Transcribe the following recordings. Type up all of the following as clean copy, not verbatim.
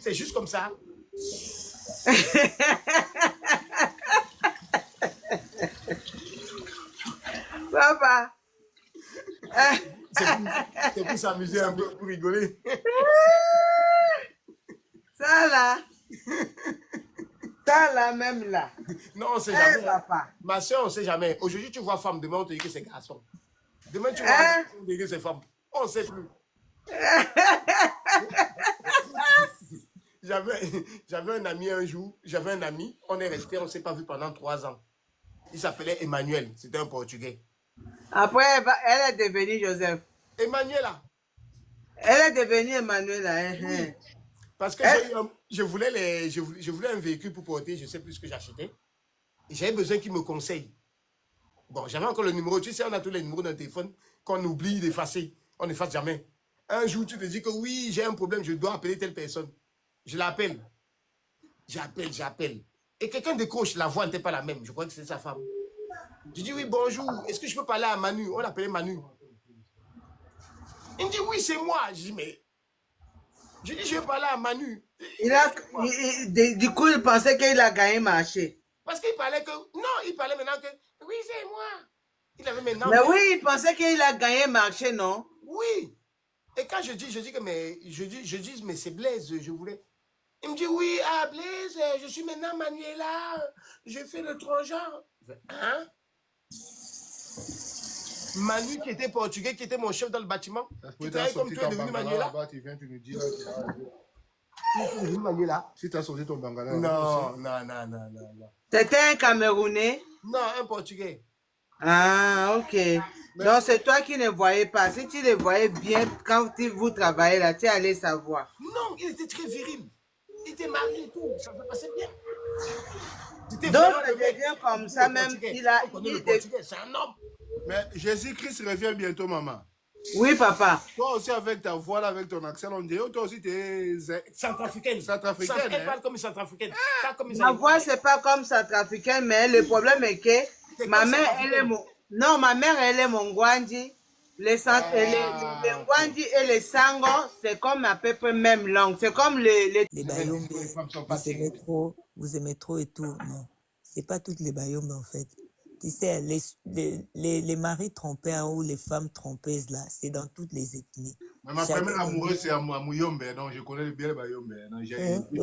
c'est juste comme ça. Papa. C'est pour s'amuser un peu, pour rigoler. Ça là même là. Non, on ne sait jamais. Papa. Ma soeur, on ne sait jamais. Aujourd'hui, tu vois femme, demain, on te dit que c'est garçon. Demain, tu vois garçon, on te dit que c'est femme. On ne sait plus. J'avais un ami un jour, on est resté, on ne s'est pas vu pendant 3 ans. Il s'appelait Emmanuel, c'était un Portugais. Après, elle est devenue Joseph. Emmanuela. Elle est devenue Emmanuela. Oui. Parce que je voulais un véhicule pour porter, je ne sais plus ce que j'achetais. Et j'avais besoin qu'il me conseille. Bon, j'avais encore le numéro. Tu sais, on a tous les numéros d'un téléphone qu'on oublie d'effacer. On n'efface jamais. Un jour, tu te dis que oui, j'ai un problème, je dois appeler telle personne. Je l'appelle. J'appelle. Et quelqu'un décroche, la voix n'était pas la même. Je crois que c'est sa femme. Je dis oui, bonjour. Est-ce que je peux parler à Manu? On l'appelait Manu. Il me dit oui, c'est moi. Je dis mais. Je dis je vais parler à Manu. Du coup, il pensait qu'il a gagné marché. Parce qu'il parlait que. Non, il parlait maintenant que. Oui, c'est moi. Il avait maintenant. Mais oui, il pensait qu'il a gagné marché, non? Oui. Et quand je dis que mais. Je dis mais c'est Blaise, je voulais. Il me dit oui, ah Blaise, je suis maintenant Manuela. Je fais le transgenre. Hein? Manu qui était portugais, qui était mon chef dans le bâtiment. Tu travailles comme tu es devenu Manuela. Tu viens, tu nous dis là. Tu es devenu Manuela. Si tu as sorti ton bangala. Non. C'était un Camerounais? Non, un Portugais. Ah, ok. Mais... Donc, c'est toi qui ne voyais pas. Si tu le voyais bien, quand vous travaillez là, tu allais savoir. Non, il était très viril. Il était marié et tout. Ça se passait bien. Donc, ça devient comme ça même. C'est un homme. Mais Jésus-Christ revient bientôt, maman. Oui, papa. Toi aussi, avec ta voix, là, avec ton accent, on dirait toi aussi, tu es centrafricaine. Elle parle comme une centrafricaine. Ma voix, c'est pas comme centrafricaine, mais le problème est que ma mère, elle est mon... Non, ma mère, elle est mon Gwandi. Les Gwandi et les Sango, c'est comme à peu près même langue. C'est comme les Bayombe, vous aimez trop et tout. Non, c'est pas toutes les Bayombe en fait. Tu sais, les maris trompeurs ou les femmes trompeuses, là, c'est dans toutes les ethnies. Mais ma première amoureuse, c'est à Mouyombe, donc je connais bien les Bayombe. Et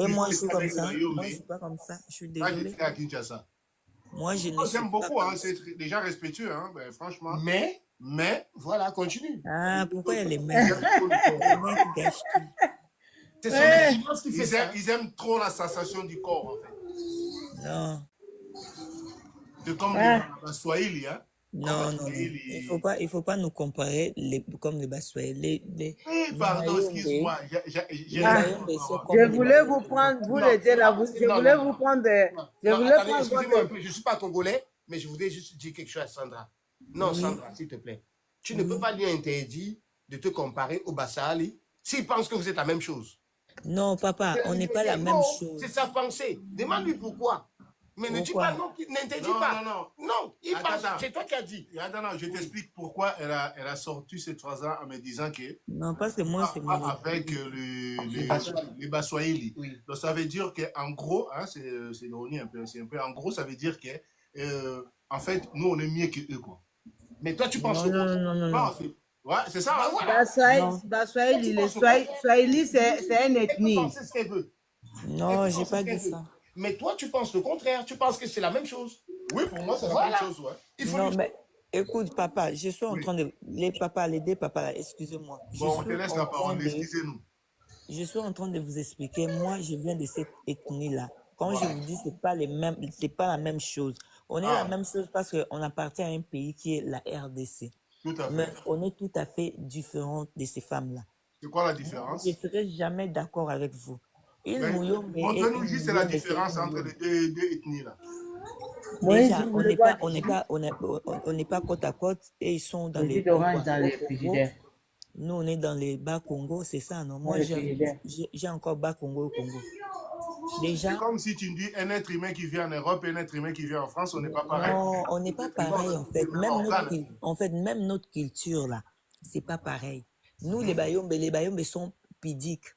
moi, je suis comme ça. Moi, je suis pas comme ça. Je suis désolé. À Kinshasa. Moi, je ne j'aime beaucoup, hein, c'est déjà respectueux, hein, ben, franchement. Mais, voilà, continue. Ah, pourquoi elle est mère? Ils aiment trop la sensation du corps, en fait. Non. C'est comme les Swahili, hein? Non. Il faut pas nous comparer comme les Baswahili. Pardon, excuse-moi. Je voulais vous prendre, vous l'étiez là, je voulais vous prendre. Je ne suis pas congolais, mais je voudrais juste dire quelque chose à Sandra. Non, Sandra, s'il te plaît. Tu ne peux pas lui interdire de te comparer au Bassali s'il pense que vous êtes la même chose. Non, papa, on n'est pas la même chose. C'est sa pensée. Demande-lui pourquoi. Mais ne dis pas non, n'interdis pas. Non, il pense, c'est toi qui as dit. Attends, je t'explique pourquoi elle a sorti cette phrase-là en me disant que... Non, parce que moi, c'est mon... Avec les Baswahili. Oui. Donc, ça veut dire qu'en gros, hein, c'est ironie un peu, en gros, ça veut dire que, en fait, nous, on est mieux qu'eux, quoi. Mais toi, tu penses Non. Ouais, c'est ça. Voilà. Baswahili, les Swahili, c'est une ethnie. Non, j'ai pas dit ça. Mais toi, tu penses le contraire. Tu penses que c'est la même chose. Oui, pour moi, c'est la même chose, ouais. Non, mais écoute, papa, je suis en train de... Les deux papas, là, excusez-moi. Bon, on te laisse la parole, excusez-nous. Je suis en train de vous expliquer. Moi, je viens de cette ethnie-là. Quand je vous dis, c'est pas la même chose. On est la même chose parce qu'on appartient à un pays qui est la RDC. Tout à fait. Mais on est tout à fait différents de ces femmes-là. C'est quoi la différence? Je ne serai jamais d'accord avec vous. Montre-nous juste la différence entre les deux ethnies là. Déjà, on n'est pas côte à côte et ils sont dans les frigidaires. Nous, on est dans les bas Congo, c'est ça, non? Moi, j'ai encore bas Congo au Congo. Déjà. C'est comme si tu me dis un être humain qui vit en Europe et un être humain qui vit en France, on n'est pas pareil. Non, on n'est pas pareil en fait. Même notre culture là, c'est pas pareil. Nous, les Bayombe sont pudiques.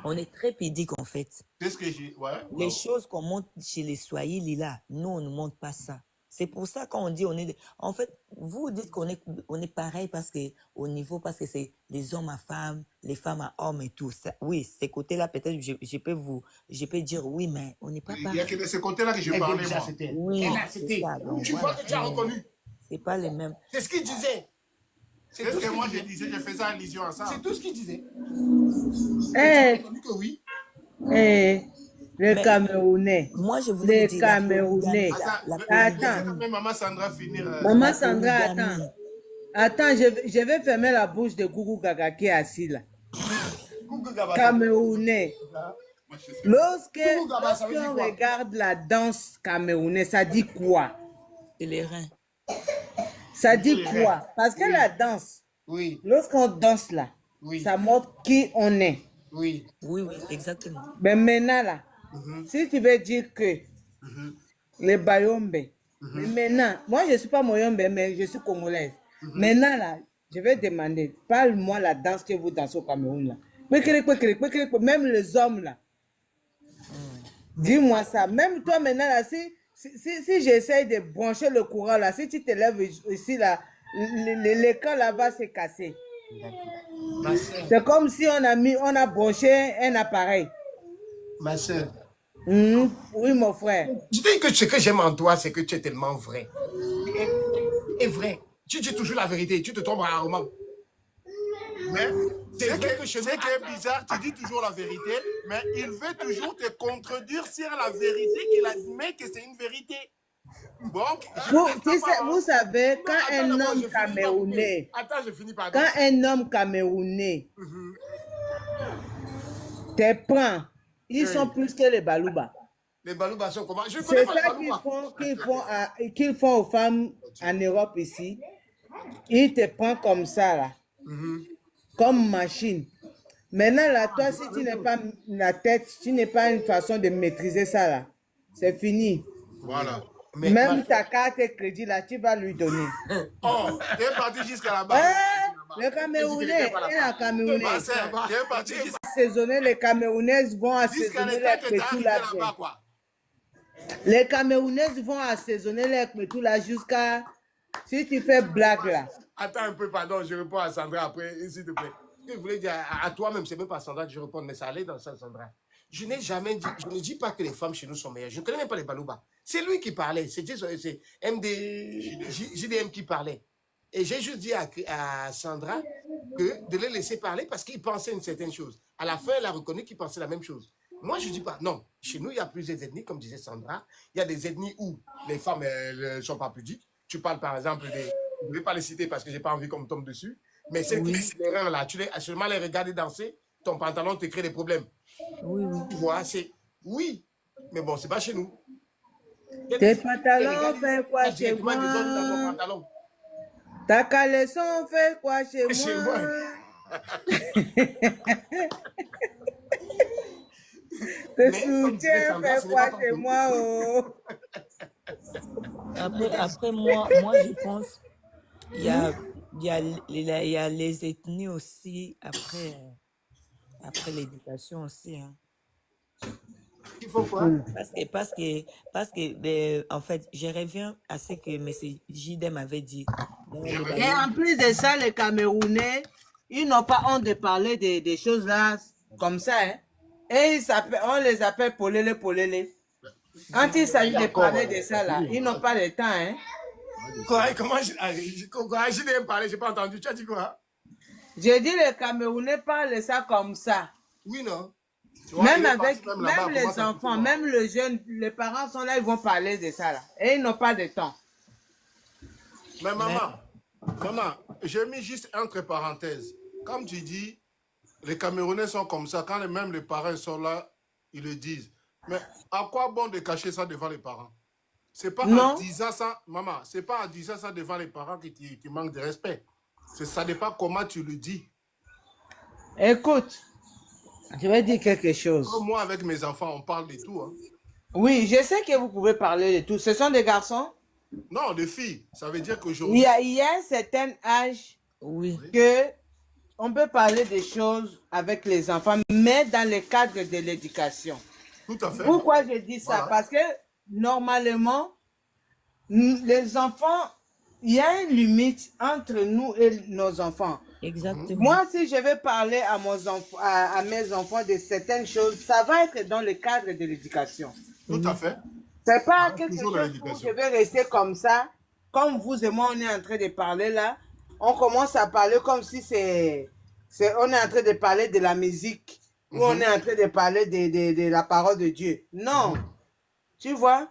on est très pudique en fait. C'est ce que j'ai... Ouais. Les choses qu'on montre chez les Swahili là, nous on ne montre pas ça. C'est pour ça qu'on dit on est... En fait, vous dites qu'on est, on est pareil parce que au niveau, parce que c'est les hommes à femmes, les femmes à hommes et tout. Ça, oui, ces côtés-là, peut-être, je peux dire oui, mais on n'est pas pareil. Il y a que de ce côté-là que je parlais, moi. Oui, c'est ça. Donc, Tu vois que tu as reconnu. C'est pas les mêmes. C'est ce qu'il disait. C'est ce que moi je disais, je faisais allusion à ça. C'est tout ce qu'il disait. Que oui. Les Camerounais. Moi, je voulais les dire Camerounais. Attends. Maman Sandra finir. Maman Sandra, attends. Attends, je vais fermer la bouche de Gougou Gaga qui est assis là. Camerounais. Lorsqu'on regarde la danse camerounaise, ça dit quoi? C'est les reins. Ça dit quoi? Parce que la danse, lorsqu'on danse là, ça montre qui on est. Oui, exactement. Mais maintenant là, si tu veux dire que les Bayombe, mais maintenant, moi je ne suis pas Moyombe, mais je suis congolaise. Maintenant là, je vais demander, parle-moi la danse que vous dansez au Cameroun là. Même les hommes là. Dis-moi ça. Même toi maintenant là, si j'essaie de brancher le courant là, si tu te lèves ici là, l'écran là va se casser. C'est comme si on a branché un appareil. Ma soeur. Oui, mon frère. Je dis que ce que j'aime en toi, c'est que tu es tellement vrai. Et vrai. Tu dis toujours la vérité, tu te trompes rarement. Mais c'est que bizarre, tu dis toujours la vérité, mais il veut toujours te contredire sur la vérité qu'il admet que c'est une vérité. Donc, vous savez, quand un homme camerounais, quand un homme camerounais te prend, ils sont plus que les Balouba. Les Balouba sont comment? Je connais pas les Balouba. Qu'ils font aux femmes en Europe ici. Ils te prennent comme ça là, comme machine. Maintenant là, toi, si tu n'as pas la tête, tu n'as pas une façon de maîtriser ça là, c'est fini. Voilà. Mais même ta carte de crédit là, tu vas lui donner. Oh, tu es parti jusqu'à là-bas. Le Camerounais et la Camerounais. Tu es parti assaisonner, les Camerounaises vont assaisonner les pétous là. Les Camerounaises vont assaisonner les pétous là jusqu'à... Si tu fais blague là. Attends un peu, pardon, je réponds à Sandra après, s'il te plaît. Ce que je voulais dire à toi-même, c'est même pas Sandra que je réponds, mais ça allait dans ça, Sandra. Je n'ai jamais dit, je ne dis pas que les femmes chez nous sont meilleures. Je ne connais même pas les Balouba. C'est lui qui parlait. C'est JDM qui parlait. Et j'ai juste dit à Sandra que de les laisser parler parce qu'il pensait une certaine chose. À la fin, elle a reconnu qu'il pensait la même chose. Moi, je ne dis pas, non. Chez nous, il y a plusieurs ethnies, comme disait Sandra. Il y a des ethnies où les femmes ne sont pas pudiques. Tu parles par exemple des... Je ne vais pas les citer parce que je n'ai pas envie qu'on me tombe dessus. Mais c'est les reins là. Tu seulement les regarder danser, ton pantalon te crée des problèmes. Tu vois, c'est... Oui, mais bon, c'est pas chez nous. Tes pantalons fait quoi chez moi? Ta caleçon fait quoi chez moi? Tes soutiens fait quoi chez moi? Oh? Après moi, je pense il y a les ethnies aussi après l'éducation aussi. Hein. Il faut quoi? Parce que en fait, je reviens à ce que M. JDM avait dit. Et en plus de ça, les Camerounais, ils n'ont pas honte de parler des choses là comme ça. Hein? Et on les appelle polélé. Quand il s'agit de parler de ça là, ils n'ont pas le temps. Hein? Comment JDM parlait? Je n'ai pas entendu. Tu as dit quoi? J'ai dit les Camerounais parlent ça comme ça. Oui, non? Même les enfants, même les jeunes, les parents sont là, ils vont parler de ça là. Et ils n'ont pas de temps. Mais maman, j'ai mis juste entre parenthèses. Comme tu dis, les Camerounais sont comme ça. Quand même les parents sont là, ils le disent. Mais à quoi bon de cacher ça devant les parents? C'est pas en disant ça, maman, c'est pas en disant ça devant les parents que tu manques de respect. Ça dépend comment tu le dis. Écoute, je vais dire quelque chose. Comme moi, avec mes enfants, on parle de tout. Hein. Oui, je sais que vous pouvez parler de tout. Ce sont des garçons? Non, des filles. Ça veut dire qu'aujourd'hui... Il y a un certain âge que on peut parler des choses avec les enfants, mais dans le cadre de l'éducation. Tout à fait. Pourquoi je dis ça? Voilà. Parce que normalement, les enfants, il y a une limite entre nous et nos enfants. Exactement. Moi, si je vais parler à mes enfants de certaines choses, ça va être dans le cadre de l'éducation. Tout à fait. C'est pas Ah, quelque toujours dans chose où l'éducation. je vais rester comme ça, comme vous et moi, on est en train de parler là. On commence à parler comme si on est en train de parler de la musique, ou on est en train de parler de la parole de Dieu. Non. Tu vois?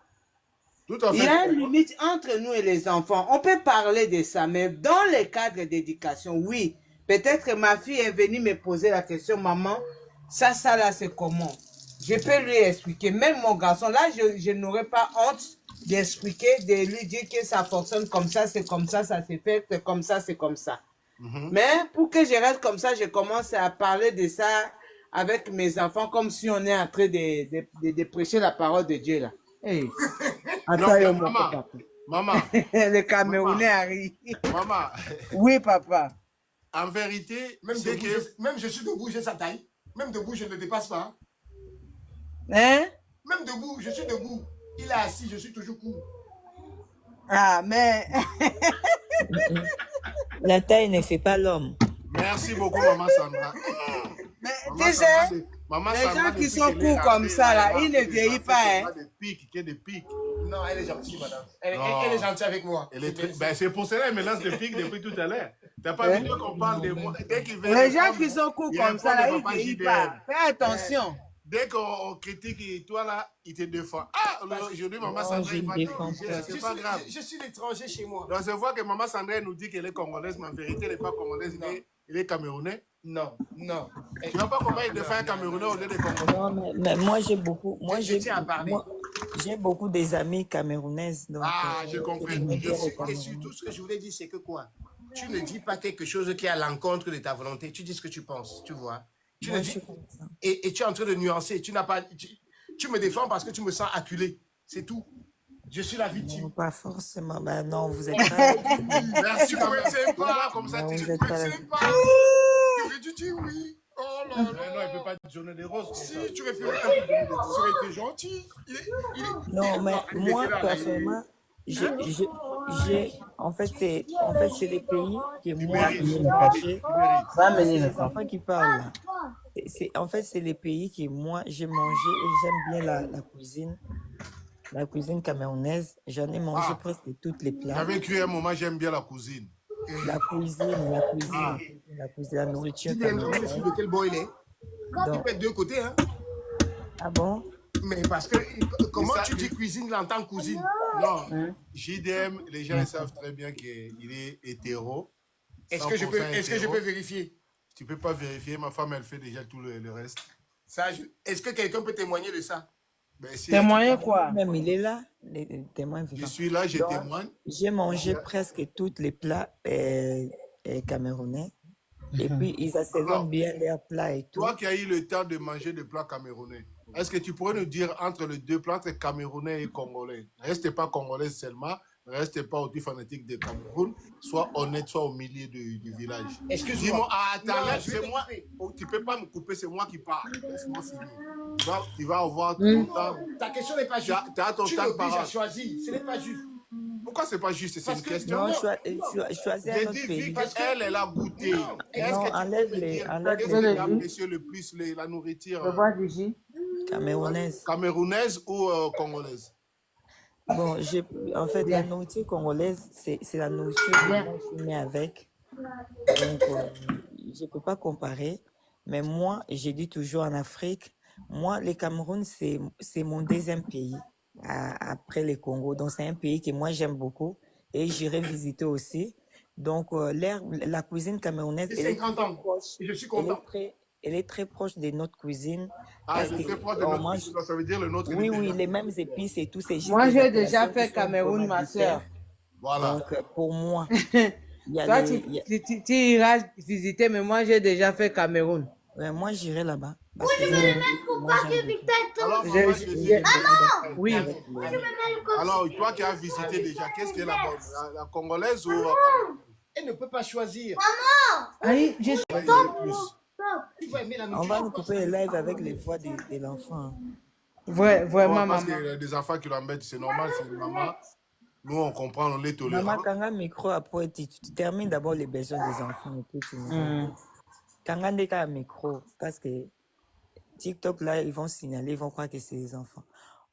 Tout à fait. Il y a une limite entre nous et les enfants. On peut parler de ça, mais dans le cadre d'éducation, oui. Peut-être que ma fille est venue me poser la question, maman, ça là, c'est comment? Je peux lui expliquer. Même mon garçon, là, je n'aurais pas honte d'expliquer, de lui dire que ça fonctionne comme ça, c'est comme ça se fait, c'est comme ça, c'est comme ça. Mais pour que je reste comme ça, je commence à parler de ça avec mes enfants comme si on est en train de prêcher la parole de Dieu, là. Hey. Attends, Non, mon maman, papa. maman, Le Camerounais arrive. maman, Oui, papa. en vérité, Même, c'est debout, que... même je suis debout, j'ai sa taille. Même debout, je ne le dépasse pas. Hein? Même debout, je suis debout. Il est assis, je suis toujours court. Ah, mais... La taille ne fait pas l'homme. Merci beaucoup, maman Sandra. Mais Maman tu Sandra, sais, maman les Sandra, gens qui depuis sont qu'elle est courts comme rentrée, ça, là, elle ils ne a vieillissent fait pas, hein. des pics, qu'il y ait des pics. Non, elle est gentille, madame. Elle Non. est gentille avec moi. Elle est très... Ben, c'est pour cela qu'elle me lance des pics depuis tout à l'heure. T'as pas vu qu'on parle de moi. Dès qu'il vient Les de gens prendre- qui sont courts il comme ça, là, répond ils de papa ne vieillissent JDM. pas. Fais attention. Dès qu'on critique et toi là, il te défend. Ah, aujourd'hui, maman Non, Sandra, je il va ne défends te pas. c'est pas grave. Je suis l'étranger chez moi. Donc, je vois que maman Sandra nous dit qu'elle est congolaise, mais en vérité, elle n'est pas congolaise, il est camerounais. Non, non. Tu vois pas comment il défend un camerounais au lieu de congolais. Non, mais moi j'ai beaucoup, Je tiens à parler. j'ai beaucoup des amis camerounaises. Donc, Ah, j'ai compris. Et surtout, ce que je voulais dire, c'est que quoi? Tu ne dis pas quelque chose qui est à l'encontre de ta volonté. Tu dis ce que tu penses, tu vois. Tu moi, ne je dis... suis comme ça. Et tu es en train de nuancer. Tu n'as pas... Tu me défends parce que tu me sens acculé. C'est tout. Je suis la Non, victime. pas forcément. Ben non, vous êtes pas. Merci, tu peux être sympa, comme ça Non, tu vous peux êtes être pas la sympa. Tu aurais dû dire oui. Oh là là. Non, il ne peut pas te donner des roses. Si, tu aurais pu tu aurais été gentil. Non, mais moi, personnellement, en fait, c'est les pays que moi, j'ai mangé. C'est les enfants qui parlent là. En fait, c'est les pays que moi, j'ai mangé et j'aime bien la cuisine camerounaise. J'en ai mangé presque toutes les plats. J'avais cru à un moment, j'aime bien la cuisine. La nourriture Tu camerounaise. de quel bois il est. Il Donc, peut être de deux côtés, hein. ah bon? Mais parce que, comment tu dis cuisine, l'entends cousine? Non, JDM, les gens savent très bien qu'il est hétéro. Est-ce que je peux 100% vérifier? Tu ne peux pas vérifier, ma femme, elle fait déjà tout le reste. Est-ce que quelqu'un peut témoigner de ça? Ben, si Témoigner quoi? Même il est là, les témoins je vivants. suis là, je Donc, témoigne. j'ai mangé presque tous les plats camerounais. Et puis, ils assaisonnent bien leurs plats et tout. Toi qui as eu le temps de manger des plats camerounais, est-ce que tu pourrais nous dire entre les deux plats, entre camerounais et congolais? Restez pas congolais seulement, restez pas aussi fanatique de Cameroun, soit honnête, soit au milieu du village. Excuse-moi. Dis-moi, attends, Non, là, je vais c'est te moi. couper. Oh, tu peux pas me couper, c'est moi qui parle. Laisse-moi finir. Tu vas avoir ton temps. Ta question n'est pas juste. Tu as ton Tu temps de l'obliges à parole. choisir. Ce n'est pas juste. Pourquoi c'est pas juste? C'est Parce une que- question. Non, choisis un J'ai autre dit, pays. vu qu'elle, elle a goûté. Est-ce Non, que tu peux enlève-les, me dire enlève-les. qu'est-ce qui apprécie le plus la nourriture Je vois du jus. Camerounaise. camerounaise ou congolaise? Bon, en fait, la nourriture congolaise, c'est la nourriture que moi je suis née avec. Donc, je ne peux pas comparer. Mais moi, j'ai dit toujours en Afrique, moi, le Cameroun, c'est mon deuxième pays après le Congo. Donc, c'est un pays que moi, j'aime beaucoup et j'irai visiter aussi. Donc, la cuisine camerounaise, J'ai elle est 50 très ans. proche. Et je suis Elle content. elle est très proche de notre cuisine. Ah, parce elle est que très proche de on notre mange- culture, ça veut dire le nôtre. Oui, il est oui, meilleur. les mêmes épices et tout. C'est juste Moi, des j'ai déjà appellations fait qui sont Cameroun, vraiment ma sœur. différentes. Voilà. Donc, pour moi, il y a Toi, les- il y a- tu iras visiter, mais moi, j'ai déjà fait Cameroun. ouais, moi, j'irai là-bas. Parce que moi, j'aime beaucoup. Alors, J'ai- maman, j'ai- Oui. Avec les- alors, toi qui as visité déjà, qu'est-ce qui est la bonne? La congolaise ou Elle ne peut pas choisir. Aïe, je suis... Elle va aimer plus. Tu vas aimer la On va nous couper le live avec les voix de l'enfant. Vraiment, Parce maman. qu'il y a des enfants qui l'embêtent, c'est normal, c'est maman. Nous, on comprend, on les tolère. Maman, quand un micro après, tu termines d'abord les besoins des enfants et puis tu nous réponds. Quand on a un micro, parce que TikTok, là, ils vont signaler, ils vont croire que c'est les enfants.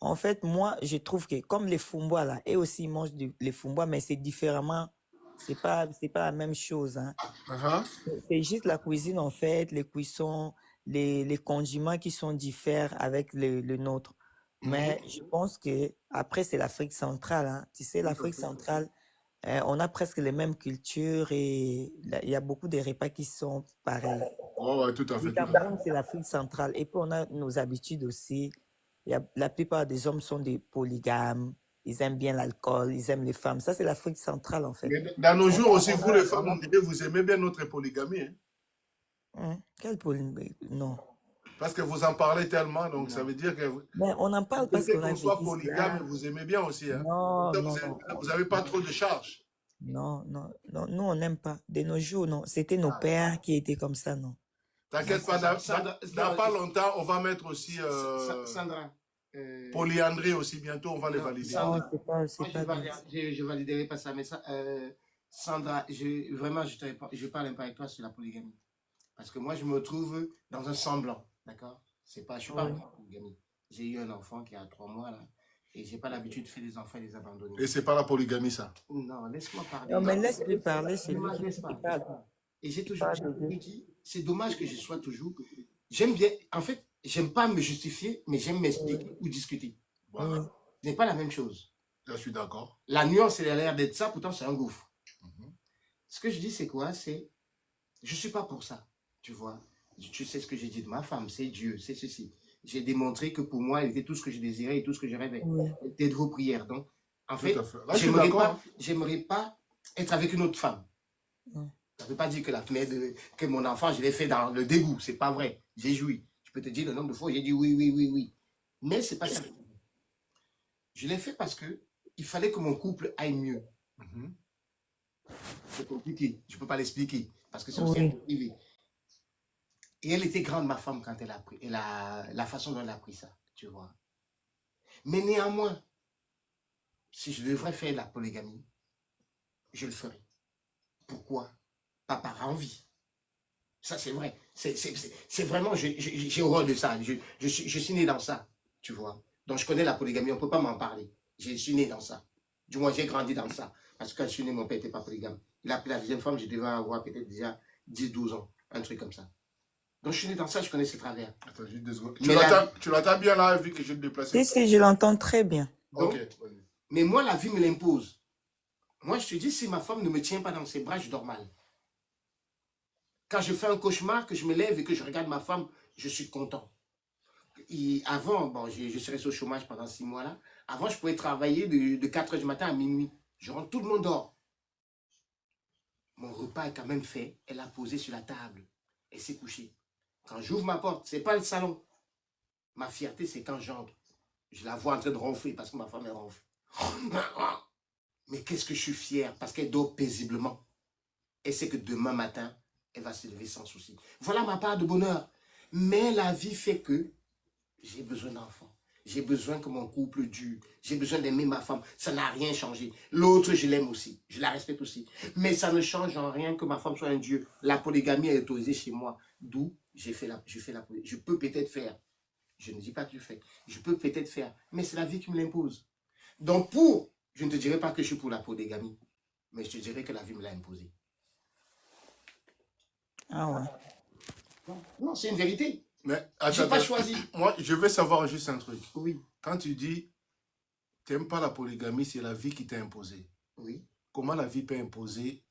En fait, moi, je trouve que comme les Fumbois, là, eux aussi, ils mangent les Fumbois, mais c'est différemment. C'est pas la même chose. Hein. C'est juste la cuisine, en fait, les cuissons, les condiments qui sont différents avec le nôtre. Mais je pense que après c'est l'Afrique centrale. Hein. Tu sais, l'Afrique centrale, on a presque les mêmes cultures et il y a beaucoup de repas qui sont pareils. Oh, ouais, tout à fait. Le Cameroun, c'est l'Afrique centrale. Et puis on a nos habitudes aussi. La plupart des hommes sont des polygames. Ils aiment bien l'alcool, ils aiment les femmes. Ça, c'est l'Afrique centrale, en fait. Mais dans nos jours aussi, vous les femmes, vous aimez bien notre polygamie. Hein? Quelle polygamie? Non. Parce que vous en parlez tellement, donc ça veut dire que... Mais on en parle parce qu'on a soit polygame, vous aimez bien aussi. Hein? Non, vous n'avez pas trop de charges. Non, nous, on n'aime pas. De nos jours, non. C'était nos pères qui étaient comme ça, non. T'inquiète pas, dans pas longtemps, on va mettre aussi... Sandra. Polyandrie aussi, bientôt, on va les valider. Non, je validerai pas ça, mais ça, Sandra, vraiment, je parle pas avec toi sur la polygamie. Parce que moi, je me trouve dans un semblant, d'accord? Je suis pas en polygamie. J'ai eu un enfant qui a 3 mois, là, et j'ai pas l'habitude de faire des enfants et les abandonner. Et c'est pas la polygamie, ça? Non, laisse-moi parler. Non, mais laisse-lui parler, c'est lui qui parle. Et j'ai toujours dit, c'est dommage que je sois toujours... J'aime bien, en fait, j'aime pas me justifier, mais j'aime m'expliquer ou discuter. Voilà. Ce n'est pas la même chose. Je suis d'accord. La nuance, elle a l'air d'être ça, pourtant c'est un gouffre. Ce que je dis, c'est quoi? C'est, je suis pas pour ça, tu vois. Tu sais ce que j'ai dit de ma femme, c'est Dieu, c'est ceci. J'ai démontré que pour moi, elle était tout ce que je désirais et tout ce que je rêvais. Elle était de vos prières. Donc, en fait, j'aimerais pas être avec une autre femme. Ça ne veut pas dire que mon enfant, je l'ai fait dans le dégoût. C'est pas vrai. J'ai joui. Je peux te dire le nombre de fois où j'ai dit oui. Mais c'est pas ça. Je l'ai fait parce que il fallait que mon couple aille mieux. C'est compliqué. Je ne peux pas l'expliquer. Parce que c'est aussi privé. Et elle était grande, ma femme, quand elle a pris. La façon dont elle a pris ça. Tu vois. Mais néanmoins, si je devrais faire la polygamie, je le ferai. Pourquoi? Pas par envie. Ça, c'est vrai. C'est vraiment, j'ai horreur de ça. Je suis né dans ça, tu vois. Donc, je connais la polygamie, on ne peut pas m'en parler. Je suis né dans ça. Du moins, j'ai grandi dans ça. Parce que quand je suis né, mon père n'était pas polygame. Il a appelé la deuxième femme, je devais avoir peut-être déjà 10-12 ans. Un truc comme ça. Donc, je suis né dans ça, je connais ce travers. Attends, juste 2 secondes. Tu l'entends bien là, vu que je te déplace? Si, je l'entends très bien. Donc, mais moi, la vie me l'impose. Moi, je te dis, si ma femme ne me tient pas dans ses bras, je dors mal. Quand je fais un cauchemar, que je me lève et que je regarde ma femme, je suis content. Et avant, bon, je serais au chômage pendant 6 mois là. Avant, je pouvais travailler de 4 h du matin à minuit. Je rentre, tout le monde dort. Mon repas est quand même fait. Elle a posé sur la table. Elle s'est couchée. Quand j'ouvre ma porte, ce n'est pas le salon. Ma fierté, c'est quand j'entre. Je la vois en train de ronfler parce que ma femme, elle ronfle. Mais qu'est-ce que je suis fier parce qu'elle dort paisiblement. Elle sait que demain matin, elle va se lever sans souci. Voilà ma part de bonheur. Mais la vie fait que j'ai besoin d'enfants. J'ai besoin que mon couple dure. J'ai besoin d'aimer ma femme. Ça n'a rien changé. L'autre, je l'aime aussi. Je la respecte aussi. Mais ça ne change en rien que ma femme soit un dieu. La polygamie est autorisée chez moi. D'où je fais la polygamie. Je peux peut-être faire. Je ne dis pas que je fais. Je peux peut-être faire. Mais c'est la vie qui me l'impose. Donc je ne te dirai pas que je suis pour la polygamie. Mais je te dirai que la vie me l'a imposée. Ah ouais. Non, c'est une vérité. Mais je n'ai pas choisi. Moi, je veux savoir juste un truc. Oui. Quand tu dis, tu n'aimes pas la polygamie, c'est la vie qui t'a imposé. Oui. Comment la vie peut imposer,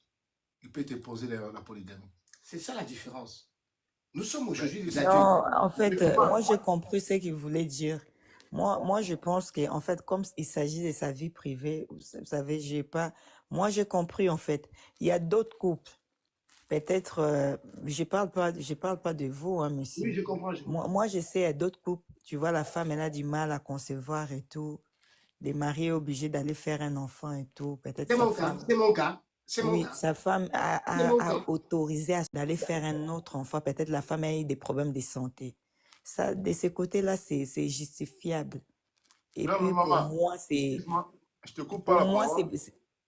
il peut t'imposer la polygamie? C'est ça la différence. Nous sommes aujourd'hui des adultes. Non, en fait, moi j'ai compris ce qu'il voulait dire. Moi, je pense qu'en fait, comme il s'agit de sa vie privée, vous savez, moi, j'ai compris, en fait. Il y a d'autres couples. Peut-être, je parle pas de vous, hein, monsieur. Oui, je comprends. Moi, je sais, il y a d'autres couples. Tu vois, la femme, elle a du mal à concevoir et tout. Les maris sont obligés d'aller faire un enfant et tout. Peut-être c'est mon cas. C'est mon Oui, cas. sa femme C'est mon a cas. autorisé d'aller faire un autre enfant. Peut-être la femme a eu des problèmes de santé. Ça, de ce côté-là, c'est justifiable. Et Non, mais puis maman, excuse-moi, je te coupe pas pour la moi, parole. ouais?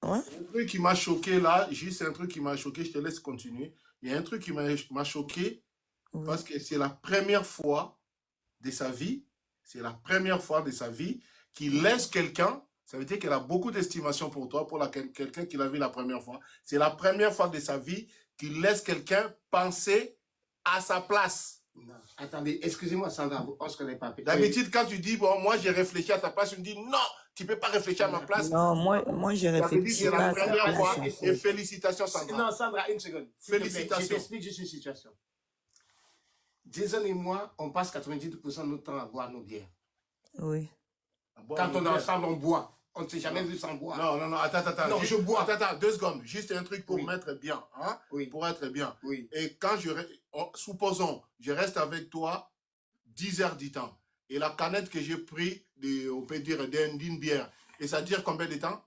Un truc qui m'a choqué là, juste un truc qui m'a choqué, je te laisse continuer. Il y a un truc qui m'a choqué Oui, parce que c'est la première fois de sa vie, c'est la première fois de sa vie qu'il laisse quelqu'un, ça veut dire qu'elle a beaucoup d'estimation pour toi, pour quelqu'un qui l'a vu la première fois. C'est la première fois de sa vie qu'il laisse quelqu'un penser à sa place. Non. Attendez, excusez-moi, Sandra, on ne se connaît pas. D'habitude, quand tu dis, bon, moi j'ai réfléchi à ta place, tu me dis, non, tu ne peux pas réfléchir à ma place. non, moi je Ça veut dire réfléchis c'est pas la à sa première place, fois en et fait. félicitations, Sandra. Non, Sandra, une seconde. Félicitations. Je t'explique juste une situation. Jason et moi, on passe 90% de notre temps à boire nos bières. Oui. Quand on est ensemble, on boit. On ne s'est jamais vu sans boire. Non, attends. Non, je bois. Attends, 2 secondes. Juste un truc pour Oui. mettre bien. Hein? Oui. Pour être bien. Oui. Et quand supposons, je reste avec toi 10 heures du temps. Et la canette que j'ai pris, on peut dire, d'une bière, et ça dure combien de temps?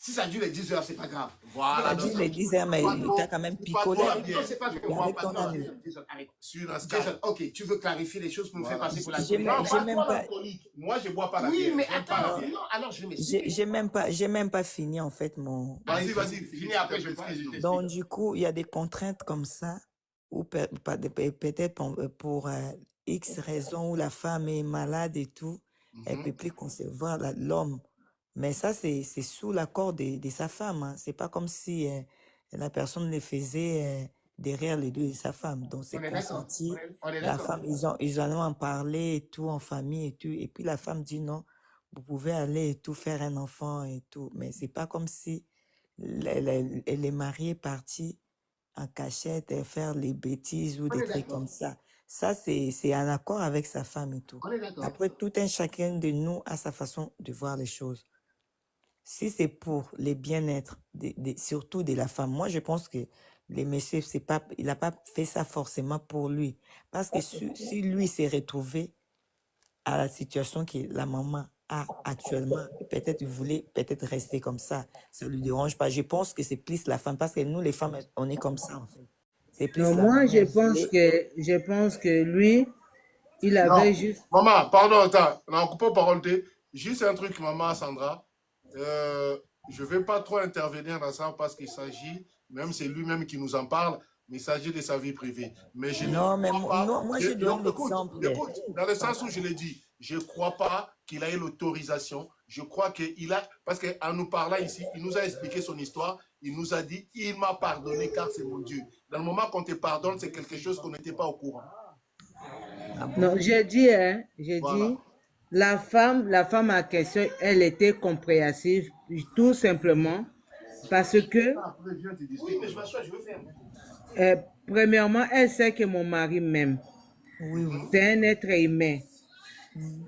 Si ça dure les 10 heures, c'est pas grave. Voilà. Ça dure les 10 heures, mais tu as quand même picolé la avec bière. C'est pas Et avec ton ami. Jason, arrête. Sur la Jason, scale. ok, tu veux clarifier les choses pour me faire passer pour la J'ai Non, même pas pas- l'alcoolique. Moi, je ne bois pas la Oui, bière. mais J'aime pas la attends. bière. Non, alors je vais m'expliquer. j'ai même pas fini en fait mon. Vas-y. Finis après, je t'explique. Donc du coup, il y a des contraintes comme ça, ou peut-être pour X raisons où la femme est malade et tout, elle peut plus concevoir l'homme. Mais ça, c'est sous l'accord de sa femme. Hein. C'est pas comme si la personne le faisait derrière les deux de sa femme. Donc c'est On est d'accord. consenti. On est La d'accord. femme, ils en ont en parlé et tout, en famille et tout. Et puis la femme dit non, vous pouvez aller et tout, faire un enfant et tout. Mais c'est pas comme si elle est mariée, partie en cachette et faire les bêtises ou On des est trucs d'accord. comme ça. Ça, c'est en accord avec sa femme et tout. On est d'accord. Après, tout un chacun de nous a sa façon de voir les choses. Si c'est pour le bien-être, surtout de la femme, moi je pense que les messieurs, il n'a pas fait ça forcément pour lui. Parce que si lui s'est retrouvé à la situation que la maman a actuellement, peut-être il voulait peut-être rester comme ça. Ça ne lui dérange pas. Je pense que c'est plus la femme, parce que nous les femmes, on est comme ça en fait. C'est plus Non, la moi, maman, je elle pense voulait- que lui, il avait juste. Maman, pardon, attends. Non, coupe parole. Juste un truc, maman Sandra. Je ne vais pas trop intervenir dans ça parce qu'il s'agit, même c'est lui-même qui nous en parle, mais il s'agit de sa vie privée. Mais je Non, ne mais crois pas. non, moi je donne Écoute, l'exemple. dans le sens où je l'ai dit, je ne crois pas qu'il a eu l'autorisation. Je crois qu'il a, parce qu'en nous parlant ici, il nous a expliqué son histoire. Il nous a dit, il m'a pardonné car c'est mon Dieu. Dans le moment qu'on te pardonne, c'est quelque chose qu'on n'était pas au courant. Non, j'ai dit, hein, Voilà. dit, la femme en question, elle était compréhensive, tout simplement, parce que, Après, viens te Oui, discuter. mais je m'assois, je veux faire. premièrement, elle sait que mon mari m'aime. Oui. C'est un être humain.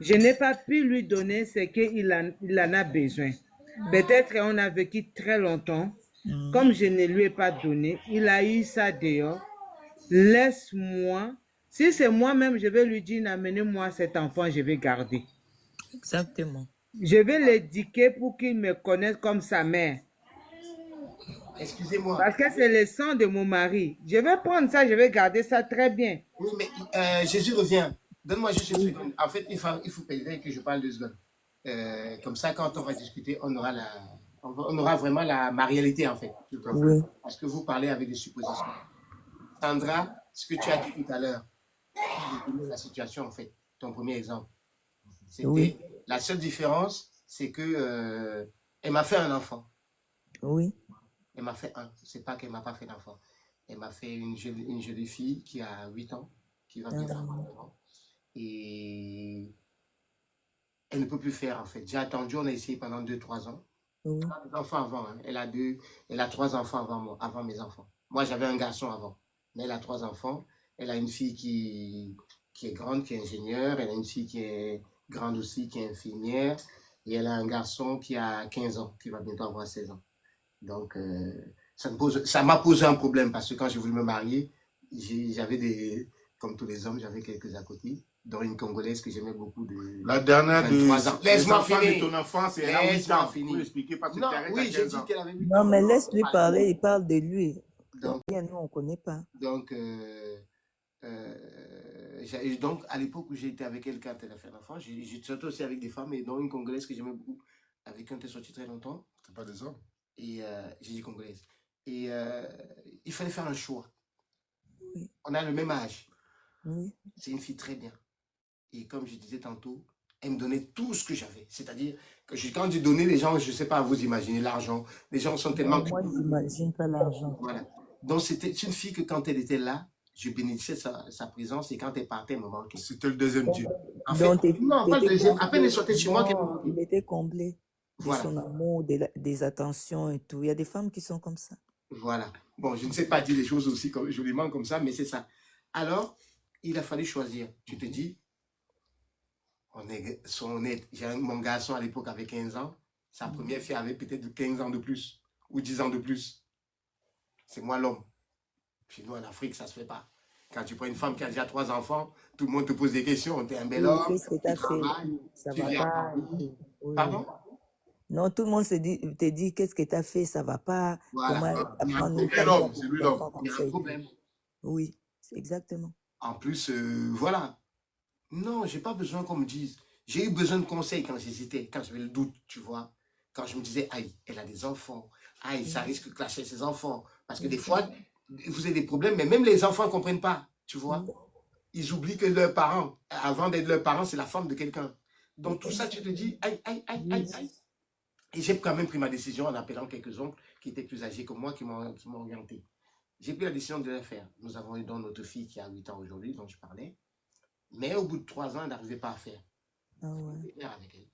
Je n'ai pas pu lui donner ce qu'il en a besoin. Peut-être on a vécu très longtemps. Comme je ne lui ai pas donné, il a eu ça dehors. Laisse-moi. Si c'est moi-même, je vais lui dire, amenez-moi cet enfant, je vais garder. Exactement. Je vais l'éduquer pour qu'il me connaisse comme sa mère. Excusez-moi. Parce que c'est le sang de mon mari. Je vais prendre ça, je vais garder ça très bien. Oui, mais Jésus revient. Donne-moi juste une seconde. En fait, il faut que je parle 2 secondes. Comme ça, quand on va discuter, on aura vraiment la réalité, en fait. Oui. Parce que vous parlez avec des suppositions. Sandra, ce que tu as dit tout à l'heure, la situation, en fait, ton premier exemple. C'était Oui. la seule différence, c'est que elle m'a fait un enfant. Oui. Elle m'a fait un. C'est pas qu'elle m'a pas fait d'enfant. Elle m'a fait une jolie fille qui a 8 ans, qui va bientôt avoir 9 ans. Et elle ne peut plus faire, en fait. J'ai attendu, on a essayé pendant 2-3 ans. Oui. Elle a des enfants avant. Hein. Elle a 3 enfants avant mes enfants. Moi, j'avais un garçon avant. Mais elle a 3 enfants. Elle a une fille qui est grande, qui est ingénieure. Elle a une fille qui est grande aussi, qui est infirmière. Et elle a un garçon qui a 15 ans, qui va bientôt avoir 16 ans. Donc, ça m'a posé un problème parce que quand j'ai voulu me marier, j'avais comme tous les hommes, j'avais quelques à côté. dont une Congolaise que j'aimais beaucoup de La dernière de 23 ans. Laisse-moi finir. de ton enfance, et elle a 8 Laisse-moi ans. finir. Pour expliquer parce que Non, tu arrêtes à oui, j'ai 15 dit ans. qu'elle avait 8 Non, ans. mais laisse-lui parler, il parle de lui. Donc, Bien, nous, on ne connaît pas. donc, donc, à l'époque où j'ai été avec elle quand elle a fait l'enfant, j'ai sorti aussi avec des femmes, et dont une Congolaise que j'aimais beaucoup, avec qui on était sorti très longtemps. C'est pas des hommes. Et j'ai dit Congolaise. Et il fallait faire un choix. Oui. On a le même âge. Oui. C'est une fille très bien. Et comme je disais tantôt, elle me donnait tout ce que j'avais. C'est-à-dire que quand je donnais, les gens, je ne sais pas, vous imaginez l'argent. Les gens sont tellement... Non, moi, je n'imagine pas l'argent. Voilà. Donc, c'était une fille que quand elle était là, je bénéficiais de sa présence, et quand elle partait, elle me manquait. C'était le deuxième Dieu. En fait, non, pas le deuxième. À peine elle sortait chez moi, qu'elle me manquait. Il était comblé de Voilà. son amour, des attentions et tout. Il y a des femmes qui sont comme ça. Voilà. Bon, je ne sais pas dire les choses aussi joliment comme ça, mais c'est ça. Alors, il a fallu choisir. Tu te dis, soyons honnêtes. Mon garçon à l'époque avait 15 ans. Sa première fille avait peut-être 15 ans de plus ou 10 ans de plus. C'est moi l'homme. Chez nous en Afrique, ça ne se fait pas. Quand tu prends une femme qui a déjà 3 enfants, tout le monde te pose des questions. Tu es un bel homme. Qu'est-ce que tu as fait? Ça va pas. Oui. Pardon? Non, tout le monde te dit qu'est-ce que tu as fait, ça va pas. Voilà. C'est lui l'homme. Il y a un problème. Oui, c'est exactement. En plus, voilà. Non, j'ai pas besoin qu'on me dise. J'ai eu besoin de conseils quand j'hésitais, quand j'avais le doute, tu vois. Quand je me disais, aïe, elle a des enfants. Aïe, ça risque de clasher ses enfants. Parce que des fois, vous avez des problèmes, mais même les enfants ne comprennent pas, tu vois. Ils oublient que leurs parents, avant d'être leurs parents, c'est la femme de quelqu'un. Donc tout ça, tu te dis, aïe, aïe, aïe, aïe, aïe. Et j'ai quand même pris ma décision en appelant quelques oncles qui étaient plus âgés que moi, qui m'ont orienté. J'ai pris la décision de le faire. Nous avons eu donc notre fille qui a 8 ans aujourd'hui, dont je parlais. Mais au bout de 3 ans, elle n'arrivait pas à faire. Ah ouais. Avec elle.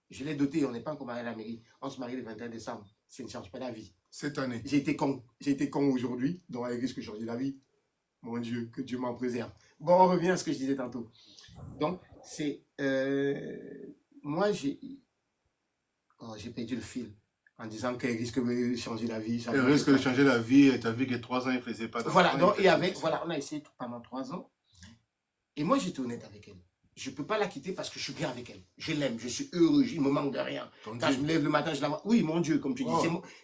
Je l'ai dotée, on n'est pas encore marié à la mairie. On se marie le 21 décembre. Ça ne change pas la vie. Cette année. J'ai été con aujourd'hui, donc elle risque de changer la vie. Mon Dieu, que Dieu m'en préserve. Bon, on revient à ce que je disais tantôt. Donc, c'est... moi, j'ai perdu le fil en disant qu'elle risque de changer la vie. Elle risque de changer la vie, et tu as vu que 3 ans, il ne faisait pas d'enfant. Voilà, donc, on a essayé pendant 3 ans. Et moi, j'étais honnête avec elle. Je ne peux pas la quitter parce que je suis bien avec elle. Je l'aime, je suis heureux, il ne me manque de rien. Quand je me lève le matin, je la vois. Oui, mon Dieu, comme tu dis,